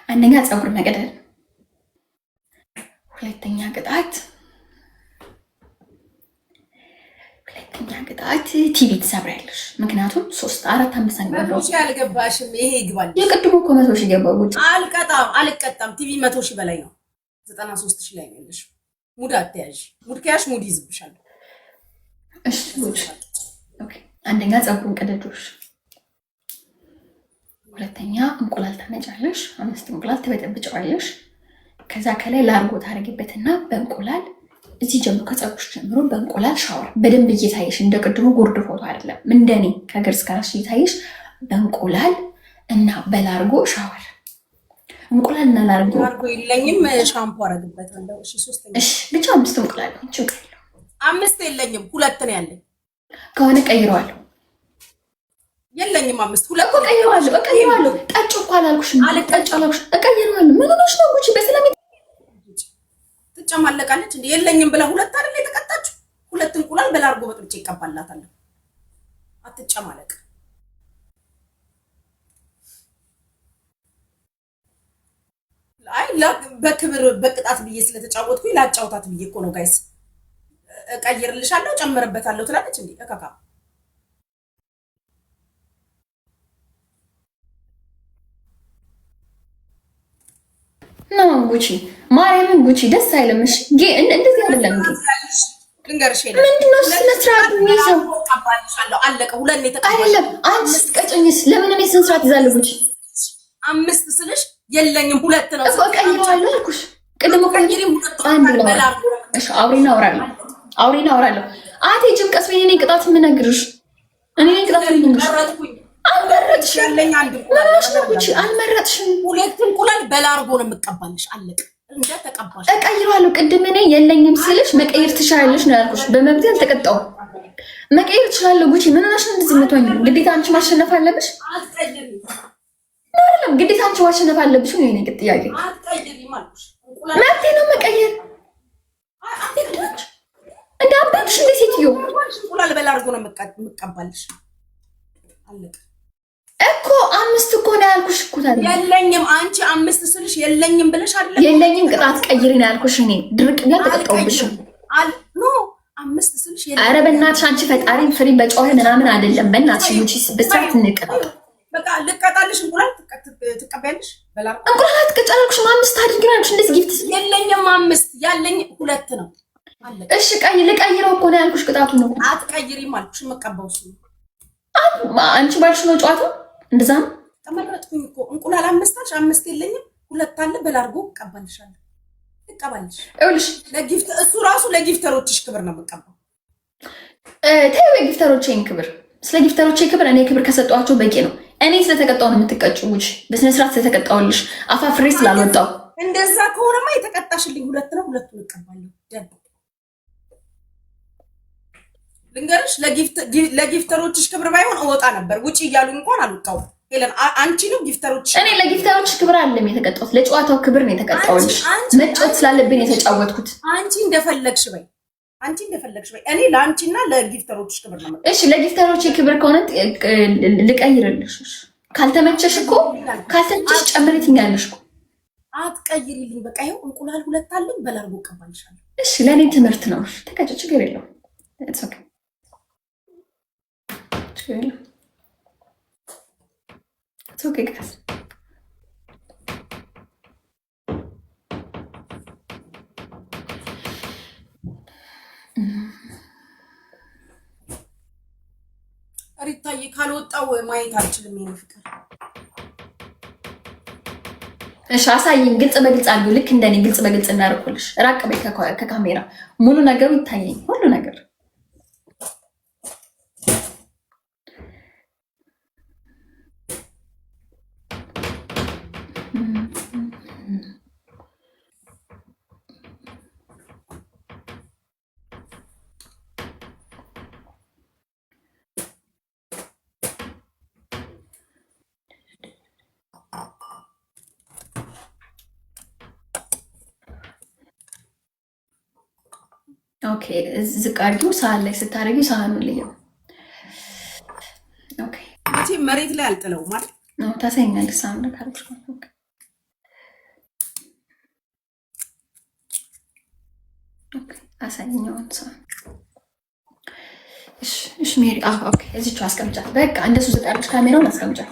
አንደኛ ፀጉር መቅደድ። ሁለተኛ ቅጣት ቲቪ ትሰብሪያለሽ። ምክንያቱም 3 4 5 100 ሺህ አልገባሽም። ይሄ ይግባል። የቅድሙ እኮ 100 ሺህ ገባው። አልቀጣም። ቲቪ 100 ሺህ በላይ ነው። 93 ሺህ ላይ ነው ያለሽ። ሙድ አትያዥ። ሙድ ከያሽ ሙድ ይዝብሻል። እሺ ኦኬ አንደኛ ፀጉሩን ቀደዶሽ፣ ሁለተኛ እንቁላል ታመጫለሽ። 5 እንቁላል ትበጠብጫዋለሽ። ከዛ ከላይ ላርጎ ታረጊበትና በእንቁላል እዚህ ጀምሮ ከፀጉርሽ ጀምሮ በእንቁላል ሻወር በደንብ እየታየሽ እንደ ቅድሙ ጉርድ ፎቶ አይደለም፣ እንደኔ ከግር እስከ ራስሽ እየታየሽ በእንቁላል እና በላርጎ ሻወር። እንቁላል እና ላርጎ የለኝም፣ ሻምፖ አረግበታለሁ። እሺ ሶስተኛ እሺ ብቻ 5 እንቁላል ነው። 5 የለኝም፣ 2 ነው ያለኝ። ከሆነ ቀይረዋለሁ። የለኝም 5 2 እኮ ቀይረዋለሁ። ጠጭ እኮ አላልኩሽም። ጠጭ አላልኩሽም። እቀይረዋለሁ። ምን ሆነሽ ነው? ጉቺ በሰላም ትጨማለቃለች እንዴ? የለኝም ብላ 2 አይደል የተቀጣችው? 2 እንቁላል በላርጎ በጥብጬ ይቀባላታለሁ። አትጨማለቅ። አይ በክብር በቅጣት ብዬ ስለተጫወትኩኝ ላጫውታት ብዬ እኮ ነው ጋይስ። እቀይርልሻለሁ፣ ጨምርበታለሁ ትላለች እንዴ? እካካ ነው ጉቺ፣ ማርያምን ጉቺ ደስ አይልምሽ። እንደዚህ አይደለም እንዴ? ልንገርሽ ምንድነው ስነ ስርዓት የሚይዘው? ቀባልሻለሁ፣ አለቀ። 2 የተቀባል አይደለም። አንቺ ስትቀጭኝስ ለምን እኔ ስነ ስርዓት ይዛለሁ? ጉቺ 5 ስልሽ የለኝም 2 ነው እኮ ቀይረዋለሁ አልኩሽ። ቅድም እኮ አንድ ነው። እሺ አውሪና አውራለሁ። አትሄጂም። ቀስ በይ። እኔ ቅጣት የምነግርሽ እኔ ቅጣት የምነግርሽ አልመረጥሽም። አልመረጥሽም። 2 እንቁላል በላርጎ ነው የምቀባልሽ። አለቀ። እንደ ተቀባሽ እቀይረዋለሁ። ቅድም እኔ የለኝም ስልሽ መቀየር ትችላለሽ ነው ያልኩሽ። በመብት አልተቀጣሁም። መቀየር ትችላለህ። ጉቺ ምን ሆነሽ ነው እንደዚህ የምትሆኚው? ግዴታ አንቺ ማሸነፍ አለብሽ? አይደለም፣ ግዴታ አንቺ ማሸነፍ አለብሽ ነው የኔ ጥያቄ። መብቴ ነው መቀየር። እንደ አባትሽ እንደ ሴትዮ እንቁላል በላርጎ ነው የምቀባልሽ። አለቀ እኮ 5 እኮ ነው ያልኩሽ እኮ። ታዲያ የለኝም። አንቺ 5 ስልሽ የለኝም ብለሽ አይደለም? የለኝም ቅጣት ቀይሪ ነው ያልኩሽ። እኔ ድርቅ ብላ ተቀጣውብሽም ኖ 5 ስልሽ የለኝም። ኧረ በእናትሽ አንቺ ፈጣሪን ፍሪ በጮህ ምናምን አይደለም። በእናትሽ ጉቺ በሰዓት እንቀጣ። በቃ ልቀጣልሽ። እንቁላል ትቀበያለሽ። በላርጎ እንቁላል አትቀጫለሽ። 5 አድርጊናልሽ። እንደዚህ ጊፍት የለኝም። 5 ያለኝ 2 ነው። አለቀ። እሺ ልቀይረው እኮ ነው ያልኩሽ። ቅጣቱ ነው። አትቀይሪም አልኩሽ። መቀባው እሱ አንቺ ባልሽ ነው ጨዋታው። እንደዛ ነው። ተመረጥኩኝ እኮ እንቁላል 5 አልሽ። 5 የለኝም፣ 2 አለ። በላርጎ እቀባልሻለሁ። እቀባልሽ ይኸውልሽ፣ ለጊፍት እሱ ራሱ ለጊፍተሮችሽ ክብር ነው የምቀባው። ተይው የጊፍተሮቼን ክብር። ስለ ጊፍተሮቼ ክብር እኔ ክብር ከሰጠኋቸው በቂ ነው። እኔ ስለተቀጣው ነው የምትቀጭው ጉቺ። በስነ ስርዓት ስለተቀጣውልሽ አፋፍሬ ስላልወጣው። እንደዛ ከሆነማ የተቀጣሽልኝ 2 ነው። 2ቱን እቀባለሁ። ደብ ልንገርሽ፣ ለጊፍተሮችሽ ክብር ባይሆን እወጣ ነበር። ውጪ እያሉ እንኳን አልወጣሁም። ሄለን አንቺ ነው ጊፍተሮችሽ። እኔ ለጊፍተሮችሽ ክብር አይደለም የተቀጣሁት፣ ለጨዋታው ክብር ነው የተቀጣሁልሽ። መጫወት ስላለብኝ የተጫወትኩት። አንቺ እንደፈለግሽ በይ። እኔ ለአንቺና ለጊፍተሮችሽ ክብር ነው። እሺ ለጊፍተሮች ክብር ከሆነ ልቀይርልሽ። ካልተመቸሽ እኮ ካልተመቸሽ ጨምሪ ትኛለሽ እኮ። አትቀይሪልኝ። በቃ ይኸው እንቁላል 2 አለኝ። በላርጎ እቀባልሻለሁ። እሺ ለእኔ ትምህርት ነው። ተቀጭ፣ ችግር የለውም። ኦኬ ጋይስ ሪታዬ ካልወጣው ማየት አልችልም። የኔ ፍቅር እሺ አሳይኝ። ግልጽ በግልጽ አድርጊው። ልክ እንደኔ ግልጽ በግልጽ እናደርኩልሽ። ራቅ በይ ከካሜራ። ሙሉ ነገሩ ይታየኝ፣ ሁሉ ነገር። ኦኬ ዝቅ አድርጊው። ሳህን ላይ ስታደርጊው ሳህኑ ልየው። ኦኬ መቼ መሬት ላይ አልጥለውም ማለት ነው። ታሳይኛለሽ ሳህኑ ላይ ካደረግሽ። ኦኬ ኦኬ አሳይኛውን ሳህን። እሺ ሜሪ ኦኬ እዚቹ አስቀምጫት። በቃ እንደሱ ዝቅ አድርገሽ ካሜራውን አስቀምጫት።